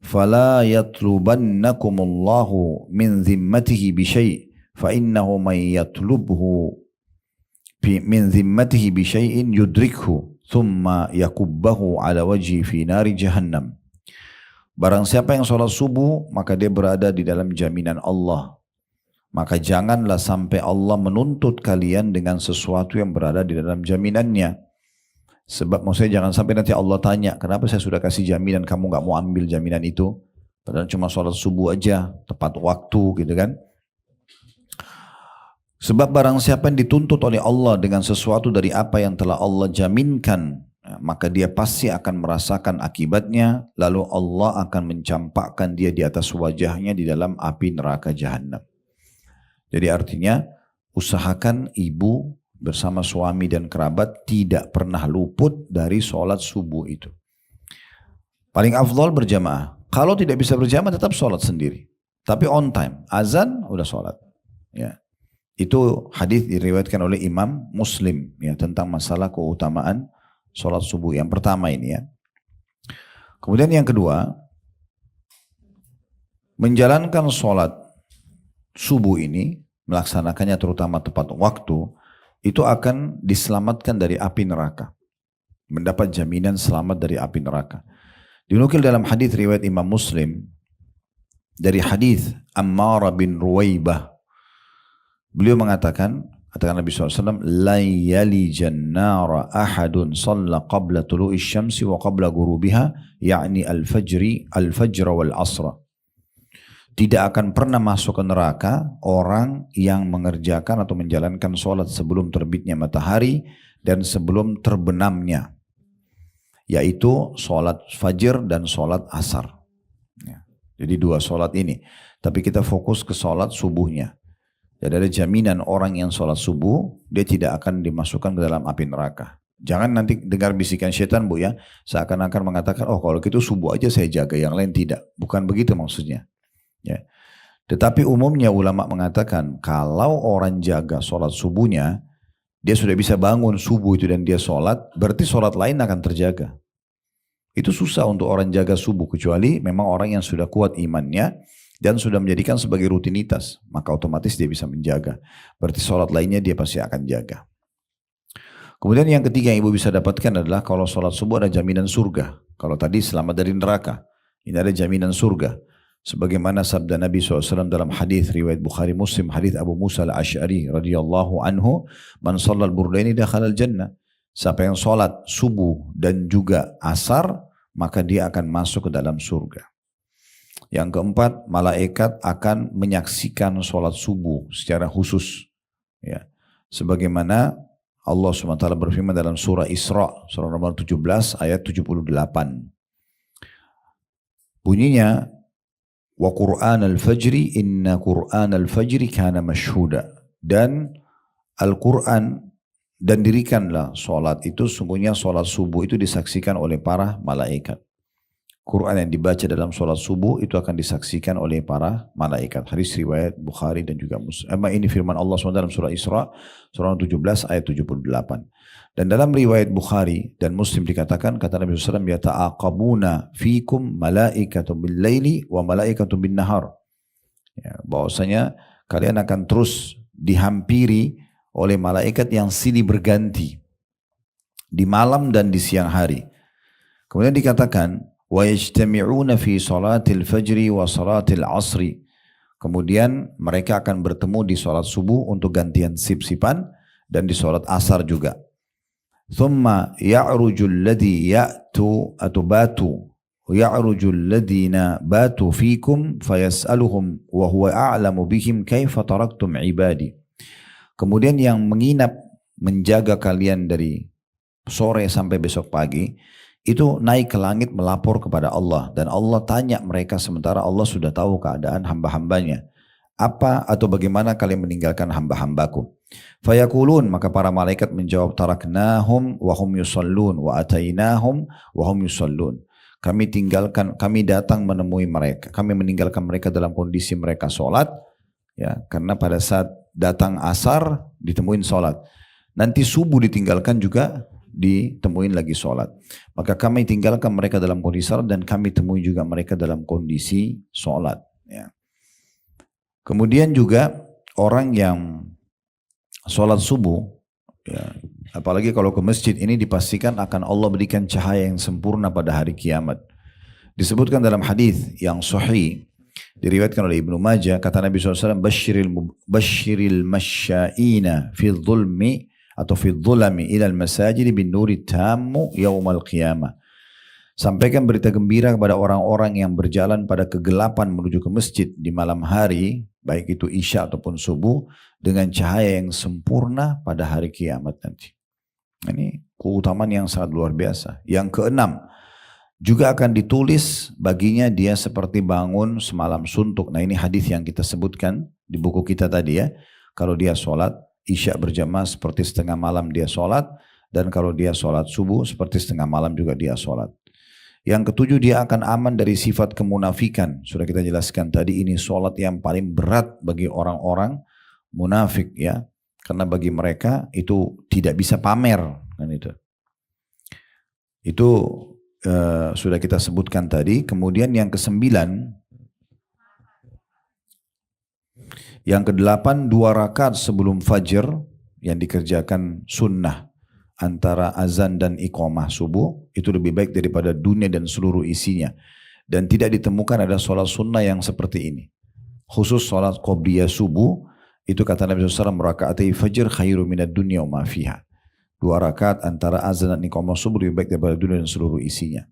fala yatlubannakumullahu min dhimmatihi bisyai' fa innahu man yatlubhu min dhimmatihi bisyai'in yudrikhu thumma yakubbahu ala wajhi fi nari jahannam. Barang siapa yang sholat subuh, maka dia berada di dalam jaminan Allah. Maka janganlah sampai Allah menuntut kalian dengan sesuatu yang berada di dalam jaminannya. Sebab maksudnya jangan sampai nanti Allah tanya, kenapa saya sudah kasih jaminan kamu gak mau ambil jaminan itu? Padahal cuma sholat subuh aja, tepat waktu gitu kan. Sebab barang siapa yang dituntut oleh Allah dengan sesuatu dari apa yang telah Allah jaminkan, maka dia pasti akan merasakan akibatnya, lalu Allah akan mencampakkan dia di atas wajahnya di dalam api neraka jahanam. Jadi artinya usahakan ibu bersama suami dan kerabat tidak pernah luput dari sholat subuh itu. Paling afdal berjamaah. Kalau tidak bisa berjamaah tetap sholat sendiri. Tapi on time, azan udah sholat. Ya. Itu hadis diriwayatkan oleh Imam Muslim ya, tentang masalah keutamaan sholat subuh. Yang pertama ini ya. Kemudian yang kedua, menjalankan sholat subuh ini, melaksanakannya terutama tepat waktu, itu akan diselamatkan dari api neraka. Mendapat jaminan selamat dari api neraka. Dinukil dalam hadis riwayat Imam Muslim, dari hadis Ammar bin Ruwaibah, beliau mengatakan, katakan Nabi SAW, la yalijan nara ahadun salla qabla tulu'i syamsi wa qabla gurubiha, yakni al-fajr wal asra. Tidak akan pernah masuk ke neraka orang yang mengerjakan atau menjalankan sholat sebelum terbitnya matahari dan sebelum terbenamnya, yaitu sholat fajr dan sholat asar. Ya. Jadi dua sholat ini. Tapi kita fokus ke sholat subuhnya. Jadi ada jaminan orang yang sholat subuh, dia tidak akan dimasukkan ke dalam api neraka. Jangan nanti dengar bisikan setan bu ya, seakan-akan mengatakan, oh kalau gitu subuh aja saya jaga, yang lain tidak. Bukan begitu maksudnya. Ya. Tetapi umumnya ulama mengatakan kalau orang jaga sholat subuhnya, dia sudah bisa bangun subuh itu dan dia sholat, berarti sholat lain akan terjaga. Itu susah untuk orang jaga subuh, kecuali memang orang yang sudah kuat imannya dan sudah menjadikan sebagai rutinitas, maka otomatis dia bisa menjaga. Berarti sholat lainnya dia pasti akan jaga. Kemudian yang ketiga yang ibu bisa dapatkan adalah kalau sholat subuh ada jaminan surga. Kalau tadi selamat dari neraka, ini ada jaminan surga. Sebagaimana sabda Nabi SAW dalam hadis riwayat Bukhari Muslim, hadis Abu Musa al-Ash'ari radhiyallahu anhu, man shallal burdaini dakhalal jannah. Siapa yang sholat subuh dan juga asar, maka dia akan masuk ke dalam surga. Yang keempat, malaikat akan menyaksikan sholat subuh secara khusus. Ya. Sebagaimana Allah SWT berfirman dalam surah Isra, surah nomor 17 ayat 78. Bunyinya, wa Qur'an al-fajri inna Qur'an al-fajri kana mashhuda. Dan Al-Quran, dan dirikanlah sholat itu, sungguhnya sholat subuh itu disaksikan oleh para malaikat. Quran yang dibaca dalam sholat subuh itu akan disaksikan oleh para malaikat. Hadis riwayat Bukhari dan juga Muslim. Ini firman Allah SWT dalam surah Isra, surah 17 ayat 78. Dan dalam riwayat Bukhari dan Muslim dikatakan, kata Nabi SAW, yata'aqabuna fikum malaikatu bil laili wa malaikatu bin nahar. Ya, bahwasanya kalian akan terus dihampiri oleh malaikat yang silih berganti di malam dan di siang hari. Kemudian dikatakan, wa yajtami'una fi salatil fajri wa salatil asri. Kemudian mereka akan bertemu di salat subuh untuk gantian sip-sipan dan di salat asar juga. Thumma ya'rujul ladhi ya'tu atubatu ya'rujul ladhina batu fikum fayas'aluhum wa huwa a'lamu bihim kaifa taraktum ibadi. Kemudian yang menginap menjaga kalian dari sore sampai besok pagi itu naik ke langit melapor kepada Allah, dan Allah tanya mereka sementara Allah sudah tahu keadaan hamba-hambanya. Apa atau bagaimana kalian meninggalkan hamba-hambaku? Fayaqulun, maka para malaikat menjawab, taraknahum wa hum yusallun wa atainahum wa hum yusallun. Kami datang menemui mereka, kami meninggalkan mereka dalam kondisi mereka sholat, ya, karena pada saat datang asar ditemuin sholat. Nanti subuh ditinggalkan juga ditemuin lagi sholat. Maka kami tinggalkan mereka dalam kondisi sholat dan kami temui juga mereka dalam kondisi sholat. Ya. Kemudian juga orang yang sholat subuh, ya, apalagi kalau ke masjid ini dipastikan akan Allah berikan cahaya yang sempurna pada hari kiamat. Disebutkan dalam hadis yang sahih, diriwayatkan oleh Ibnu Majah, kata Nabi SAW, Bashiril masya'ina fi dhulmi atau fi dhulami ilal masajid bin nuri tammu yaumal qiyamah. Sampaikan berita gembira kepada orang-orang yang berjalan pada kegelapan menuju ke masjid di malam hari, baik itu isya ataupun subuh, dengan cahaya yang sempurna pada hari kiamat nanti. Ini keutamaan yang sangat luar biasa. Yang keenam, juga akan ditulis baginya dia seperti bangun semalam suntuk. Nah ini hadis yang kita sebutkan di buku kita tadi ya. Kalau dia sholat isya berjamaah seperti setengah malam dia sholat. Dan kalau dia sholat subuh seperti setengah malam juga dia sholat. Yang ketujuh, dia akan aman dari sifat kemunafikan. Sudah kita jelaskan tadi, ini sholat yang paling berat bagi orang-orang munafik ya. Karena bagi mereka itu tidak bisa pamer. Kan itu sudah kita sebutkan tadi. Kemudian yang kesembilan, yang kedelapan, 2 rakaat sebelum fajar yang dikerjakan sunnah antara azan dan iqamah subuh, itu lebih baik daripada dunia dan seluruh isinya. Dan tidak ditemukan ada sholat sunnah yang seperti ini. Khusus sholat qobliyah subuh, itu kata Nabi SAW, raka'atai fajr khairu minad dunya wa ma fiha. 2 rakaat antara azan dan iqamah subuh lebih baik daripada dunia dan seluruh isinya.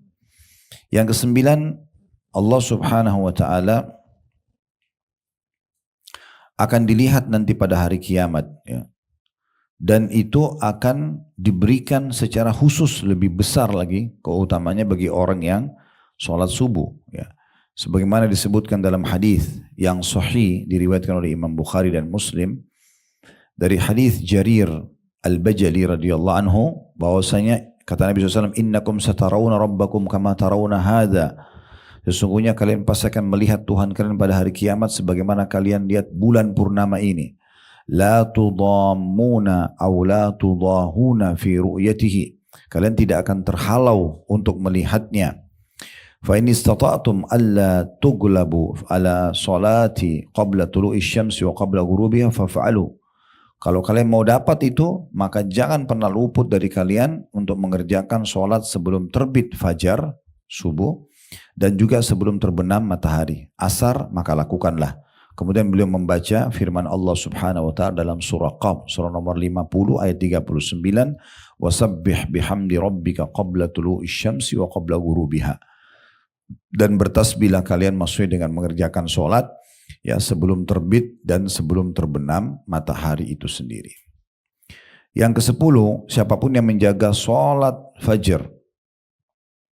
Yang kesembilan, Allah Subhanahu wa ta'ala akan dilihat nanti pada hari kiamat ya. Dan itu akan diberikan secara khusus lebih besar lagi keutamanya bagi orang yang sholat subuh ya. Sebagaimana disebutkan dalam hadis yang sahih diriwayatkan oleh Imam Bukhari dan Muslim dari hadis Jarir Al-Bajali radhiyallahu anhu, bahwasanya kata Nabi SAW, innakum satarawna rabbakum kama tarawna hadha. Sesungguhnya kalian pasti akan melihat Tuhan kalian pada hari kiamat sebagaimana kalian lihat bulan purnama ini. La tudammuna aw la tudahuna fi ru'yatihi. Kalian tidak akan terhalau untuk melihatnya. Fa in istata'tum alla tuglabu ala salati qabla tulu'i syamsi wa qabla ghurubiha faf'alu. Kalau kalian mau dapat itu, maka jangan pernah luput dari kalian untuk mengerjakan sholat sebelum terbit fajar, subuh, dan juga sebelum terbenam matahari. Asar, maka lakukanlah. Kemudian beliau membaca firman Allah Subhanahu wa ta'ala dalam surah Qaf, surah nomor 50 ayat 39, وَسَبِّحْ بِحَمْدِ رَبِّكَ قَبْلَ طُلُوعِ الشَّمْسِ وَقَبْلَ غُرُوبِهَا. Dan bertasbihlah kalian maksudnya dengan mengerjakan sholat ya sebelum terbit dan sebelum terbenam matahari itu sendiri. Yang ke-10, siapapun yang menjaga sholat fajar,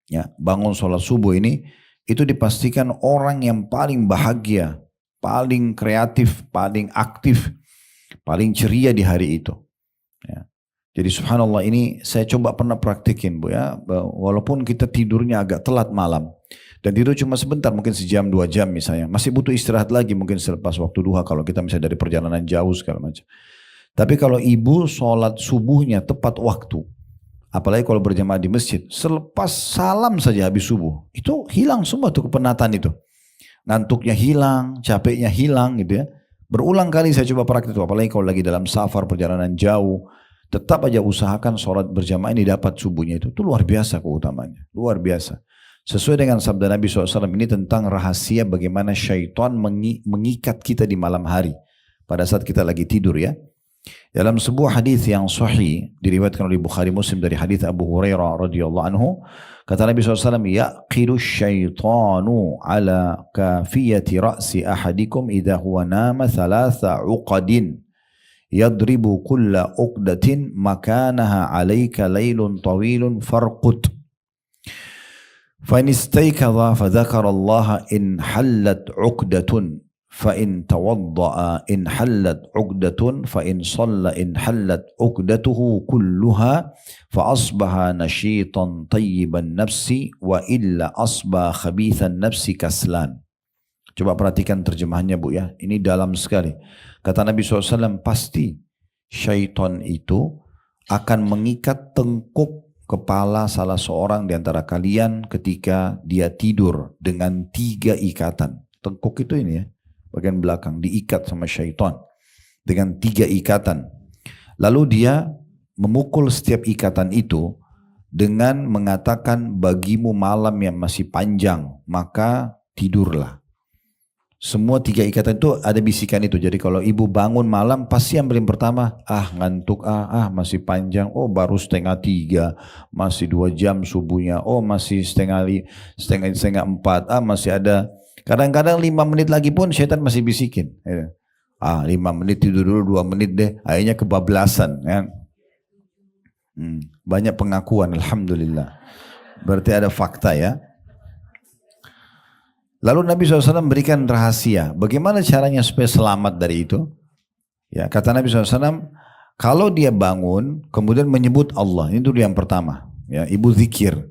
ya, bangun sholat subuh ini, itu dipastikan orang yang paling bahagia, paling kreatif, paling aktif, paling ceria di hari itu. Ya. Jadi subhanallah, ini saya coba pernah praktikin Bu ya, walaupun kita tidurnya agak telat malam, dan tidur cuma sebentar, mungkin sejam 2 jam misalnya, masih butuh istirahat lagi mungkin selepas waktu duha kalau kita misalnya dari perjalanan jauh segala macam. Tapi kalau ibu sholat subuhnya tepat waktu, apalagi kalau berjamaah di masjid, selepas salam saja habis subuh, itu hilang semua tuh kepenatan itu. Ngantuknya hilang, capeknya hilang gitu ya. Berulang kali saya coba praktik itu, apalagi kalau lagi dalam safar perjalanan jauh, tetap aja usahakan sholat berjamaah ini dapat subuhnya itu luar biasa keutamanya, luar biasa. Sesuai dengan sabda Nabi SAW ini tentang rahasia bagaimana syaitan mengikat kita di malam hari pada saat kita lagi tidur ya. Dalam sebuah hadis yang sahih diriwayatkan oleh Bukhari Muslim dari hadis Abu Hurairah radhiyallahu anhu, kata Nabi SAW, yaqilu syaitanu ala kafiyati ra'si ahadikum idha huwa nama thalatha uqadin yadribu kulla uqdatin makanaha alayka laylun tawilun farqut. فإن استيقظ فذكر الله إن حلت عقدة فإن توضأ إن حلت عقدة فإن صلى إن حلت عقدته كلها فأصبح نشيطا طيب النفس وإلا أصبح خبيث النفس كسلان. Coba perhatikan terjemahannya Bu ya, ini dalam sekali. Kata Nabi SAW, pasti syaitan itu akan mengikat tengkuk kepala salah seorang di antara kalian ketika dia tidur dengan 3 ikatan. Tengkuk itu ini ya, bagian belakang diikat sama syaitan dengan 3 ikatan. Lalu dia memukul setiap ikatan itu dengan mengatakan bagimu malam yang masih panjang, maka tidurlah. Semua 3 ikatan itu ada bisikan itu. Jadi kalau ibu bangun malam pasti yang paling pertama, ngantuk, masih panjang, baru 2:30, masih 2 jam subuhnya, masih setengah 4, masih ada. Kadang-kadang 5 menit lagi pun syaitan masih bisikin. 5 menit tidur dulu, 2 menit deh, akhirnya kebablasan. Ya. Banyak pengakuan, alhamdulillah. Berarti ada fakta ya. Lalu Nabi SAW berikan rahasia. Bagaimana caranya supaya selamat dari itu? Ya, kata Nabi SAW, kalau dia bangun, kemudian menyebut Allah. Ini dulu yang pertama. Ya, ibu zikir.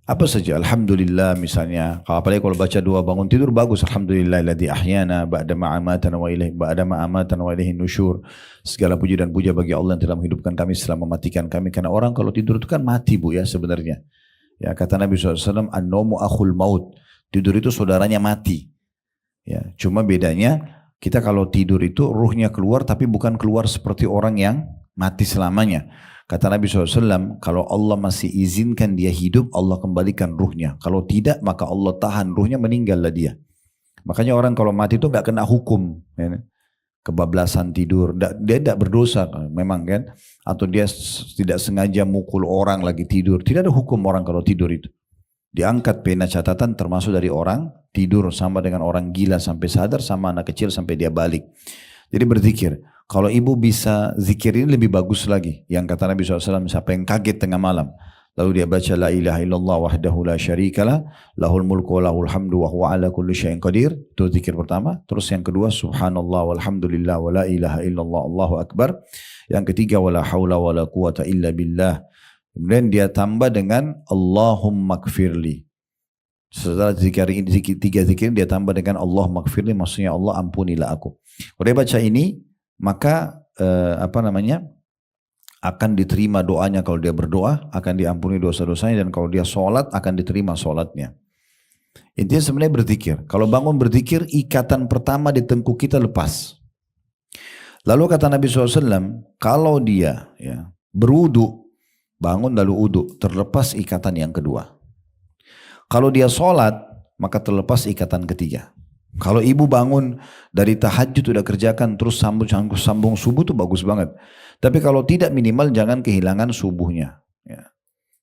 Apa saja, alhamdulillah misalnya. Apalagi kalau baca doa bangun tidur, bagus. Alhamdulillahilladzi ahyana ba'da ma amatana wa ilaihi nusyur. Segala puji dan puja bagi Allah yang telah menghidupkan kami setelah mematikan kami. Karena orang kalau tidur itu kan mati bu ya sebenarnya. Ya, kata Nabi SAW, an-nawmu akhul maut. Tidur itu saudaranya mati. Ya, cuma bedanya kita kalau tidur itu ruhnya keluar tapi bukan keluar seperti orang yang mati selamanya. Kata Nabi SAW, kalau Allah masih izinkan dia hidup, Allah kembalikan ruhnya. Kalau tidak, maka Allah tahan ruhnya, meninggallah dia. Makanya orang kalau mati itu gak kena hukum. Ya, kebablasan tidur, dia tidak berdosa memang kan. Atau dia tidak sengaja mukul orang lagi tidur. Tidak ada hukum orang kalau tidur itu. Diangkat pena catatan termasuk dari orang tidur sama dengan orang gila sampai sadar sama anak kecil sampai dia balik. Jadi berzikir. Kalau ibu bisa zikir ini lebih bagus lagi. Yang kata Nabi SAW, siapa yang kaget tengah malam. Lalu dia baca la ilaha illallah wahdahu la syarikalah lahul mulku wa lahul hamdu wa huwa ala kulli syai'in qadir. Itu zikir pertama. Terus yang kedua subhanallah walhamdulillah wa la ilaha illallah Allahu akbar. Yang ketiga wala haula wala quwata illa billah. Kemudian dia tambah dengan Allahumma gfirli. Setelah tiga zikir dia tambah dengan Allahumma gfirli, maksudnya Allah ampunilah aku. Kalau dia baca ini, maka akan diterima doanya. Kalau dia berdoa akan diampuni dosa-dosanya, dan kalau dia sholat akan diterima sholatnya. Intinya sebenarnya berzikir. Kalau bangun berzikir, ikatan pertama di tengkuk kita lepas. Lalu kata Nabi SAW, kalau dia berwudu, bangun lalu wudu, terlepas ikatan yang kedua. Kalau dia sholat, maka terlepas ikatan ketiga. Kalau ibu bangun dari tahajud udah kerjakan, terus sambung subuh itu bagus banget. Tapi kalau tidak, minimal jangan kehilangan subuhnya. Ya.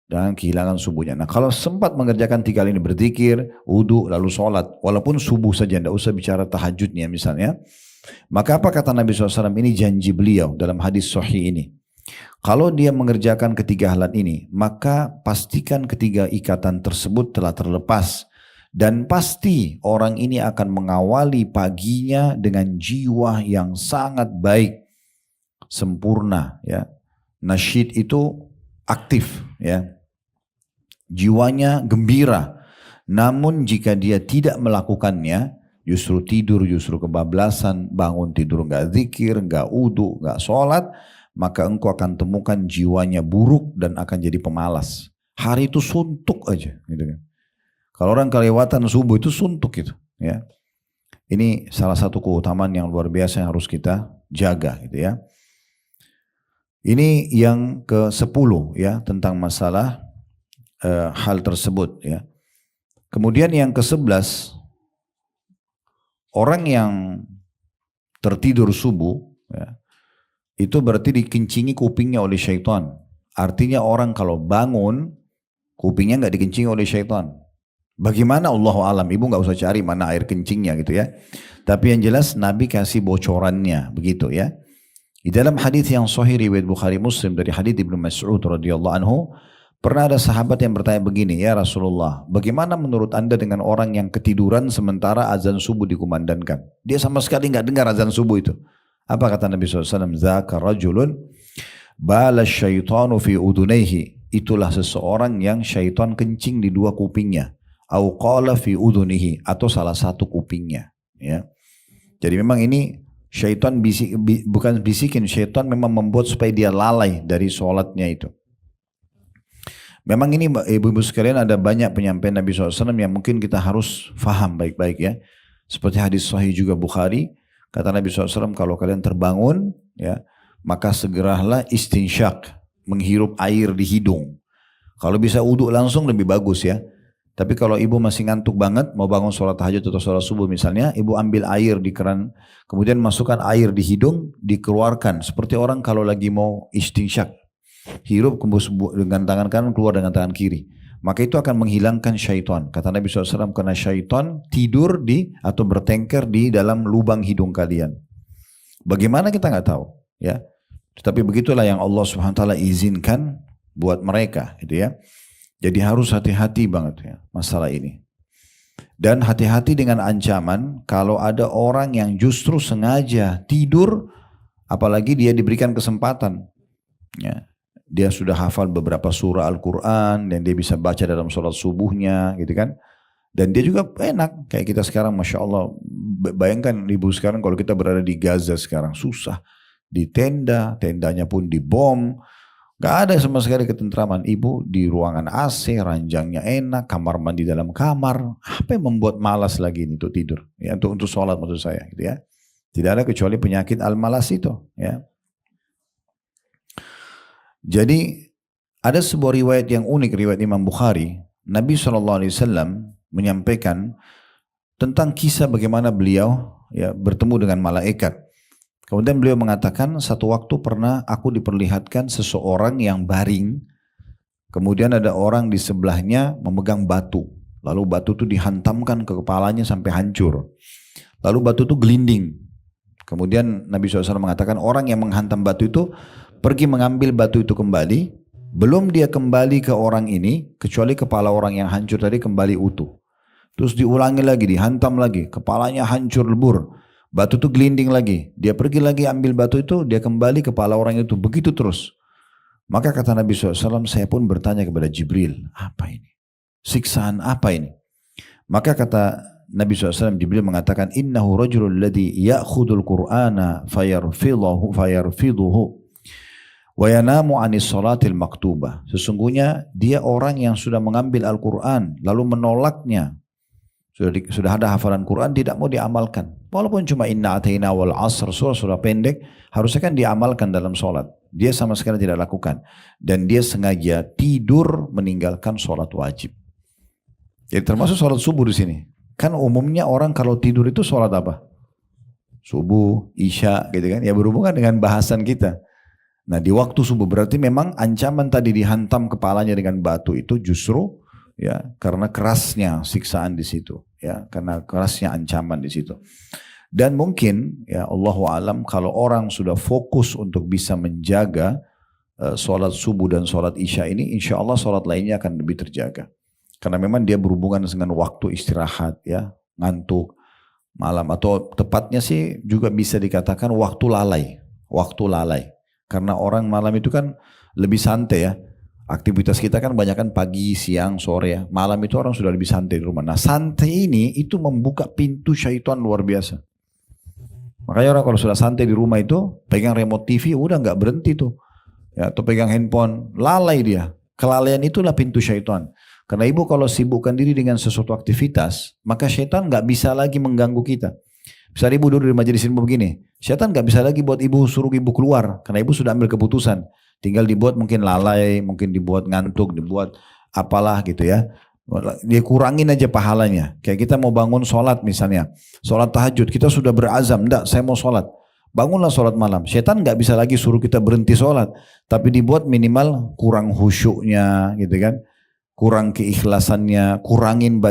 Jangan kehilangan subuhnya. Nah kalau sempat mengerjakan 3 kali ini, berzikir, wudu, lalu sholat, walaupun subuh saja, tidak usah bicara tahajudnya misalnya. Maka apa kata Nabi SAW, ini janji beliau dalam hadis sahih ini. Kalau dia mengerjakan ketiga hal ini, maka pastikan ketiga ikatan tersebut telah terlepas. Dan pasti orang ini akan mengawali paginya dengan jiwa yang sangat baik, sempurna. Ya. Nasyid itu aktif. Ya. Jiwanya gembira. Namun jika dia tidak melakukannya, justru tidur, justru kebablasan, bangun tidur nggak zikir, nggak wudu, nggak sholat, maka engkau akan temukan jiwanya buruk dan akan jadi pemalas. Hari itu suntuk aja, gitu kan. Kalau orang kelewatan subuh itu suntuk gitu, ya. Ini salah satu keutamaan yang luar biasa yang harus kita jaga, gitu ya. Ini yang ke-10 ya tentang masalah hal tersebut, ya. Kemudian yang ke-11, orang yang tertidur subuh, ya, itu berarti dikencingi kupingnya oleh syaitan. Artinya orang kalau bangun, kupingnya nggak dikencingi oleh syaitan. Bagaimana Allahu alam, ibu nggak usah cari mana air kencingnya gitu ya. Tapi yang jelas Nabi kasih bocorannya begitu ya. Di dalam hadis yang sahih riwayat Bukhari Muslim dari hadis Ibnu Mas'ud radhiyallahu anhu, pernah ada sahabat yang bertanya begini, ya Rasulullah, bagaimana menurut anda dengan orang yang ketiduran sementara azan subuh dikumandangkan? Dia sama sekali nggak dengar azan subuh itu. Apa kata Nabi SAW? Zaka rajulun bala syaitanu fi udunaihi. Itulah seseorang yang syaitan kencing di 2 kupingnya. Au qala fi udunihi, atau salah satu kupingnya. Ya. Jadi memang ini Syaitan bukan bisikin, syaitan memang membuat supaya dia lalai dari sholatnya itu. Memang ini ibu-ibu sekalian ada banyak penyampaian Nabi SAW yang mungkin kita harus faham baik-baik ya. Seperti hadis sahih juga Bukhari, kata Nabi SAW, kalau kalian terbangun, ya, maka segeralah istinsyak, menghirup air di hidung. Kalau bisa wudhu langsung lebih bagus ya. Tapi kalau ibu masih ngantuk banget, mau bangun sholat tahajud atau sholat subuh misalnya, ibu ambil air di keran, kemudian masukkan air di hidung, dikeluarkan. Seperti orang kalau lagi mau istinsyak. Hirup dengan tangan kanan, keluar dengan tangan kiri. Maka itu akan menghilangkan syaitan. Kata Nabi SAW, karena syaitan tidur atau bertengker di dalam lubang hidung kalian. Bagaimana kita nggak tahu, ya. Tetapi begitulah yang Allah SWT izinkan buat mereka, gitu ya. Jadi harus hati-hati banget ya masalah ini. Dan hati-hati dengan ancaman kalau ada orang yang justru sengaja tidur, apalagi dia diberikan kesempatan, ya. Dia sudah hafal beberapa surah Al-Quran dan dia bisa baca dalam sholat subuhnya gitu kan. Dan dia juga enak kayak kita sekarang, Masya Allah. Bayangkan ibu sekarang kalau kita berada di Gaza sekarang, susah. Di tenda, tendanya pun dibom. Gak ada sama sekali ketentraman. Ibu di ruangan AC, ranjangnya enak, kamar mandi dalam kamar. Apa yang membuat malas lagi ini untuk tidur? Ya, untuk sholat maksud saya gitu ya. Tidak ada kecuali penyakit al-malas itu ya. Jadi ada sebuah riwayat yang unik, riwayat Imam Bukhari. Nabi SAW menyampaikan tentang kisah bagaimana beliau ya bertemu dengan malaikat. Kemudian beliau mengatakan, satu waktu pernah aku diperlihatkan seseorang yang baring. Kemudian ada orang di sebelahnya memegang batu. Lalu batu itu dihantamkan ke kepalanya sampai hancur. Lalu batu itu gelinding. Kemudian Nabi SAW mengatakan orang yang menghantam batu itu pergi mengambil batu itu kembali, belum dia kembali ke orang ini, kecuali kepala orang yang hancur tadi kembali utuh. Terus diulangi lagi, dihantam lagi, kepalanya hancur lebur, batu itu gelinding lagi, dia pergi lagi ambil batu itu, dia kembali kepala orang itu, begitu terus. Maka kata Nabi SAW, saya pun bertanya kepada Jibril, apa ini? Siksaan apa ini? Maka kata Nabi SAW, Jibril mengatakan, innahu rajulul ladhi ya'khudul qur'ana fayarfiduhu. Wa yanamu anis salatil maktubah. Sesungguhnya dia orang yang sudah mengambil Al-Quran lalu menolaknya. Sudah ada hafalan Quran tidak mau diamalkan. Walaupun cuma inna ataina wal asr, surah pendek, harusnya kan diamalkan dalam sholat. Dia sama sekali tidak lakukan. Dan dia sengaja tidur meninggalkan sholat wajib. Jadi termasuk sholat subuh di sini. Kan umumnya orang kalau tidur itu sholat apa? Subuh, isya gitu kan. Ya berhubungan dengan bahasan kita. Nah di waktu subuh berarti memang ancaman tadi dihantam kepalanya dengan batu itu justru ya karena kerasnya siksaan di situ ya, karena kerasnya ancaman di situ. Dan mungkin ya Allahu alam kalau orang sudah fokus untuk bisa menjaga sholat subuh dan sholat isya ini, insya Allah sholat lainnya akan lebih terjaga. Karena memang dia berhubungan dengan waktu istirahat ya, ngantuk malam, atau tepatnya sih juga bisa dikatakan waktu lalai, waktu lalai. Karena orang malam itu kan lebih santai ya. Aktivitas kita kan banyak kan pagi, siang, sore ya. Malam itu orang sudah lebih santai di rumah. Nah santai ini itu membuka pintu syaitan luar biasa. Makanya orang kalau sudah santai di rumah itu, pegang remote TV udah gak berhenti tuh. Ya, atau pegang handphone, lalai dia. Kelalaian itulah pintu syaitan. Karena ibu kalau sibukkan diri dengan sesuatu aktivitas, maka syaitan gak bisa lagi mengganggu kita. Misalnya ibu duduk di majelis ilmu begini, syaitan gak bisa lagi buat ibu suruh ibu keluar, karena ibu sudah ambil keputusan. Tinggal dibuat mungkin lalai, mungkin dibuat ngantuk, dibuat apalah gitu ya. Dia kurangin aja pahalanya. Kayak kita mau bangun sholat misalnya, sholat tahajud, kita sudah berazam, enggak saya mau sholat. Bangunlah sholat malam. Syaitan gak bisa lagi suruh kita berhenti sholat, tapi dibuat minimal kurang khusyuknya gitu kan, kurang keikhlasannya, kurangin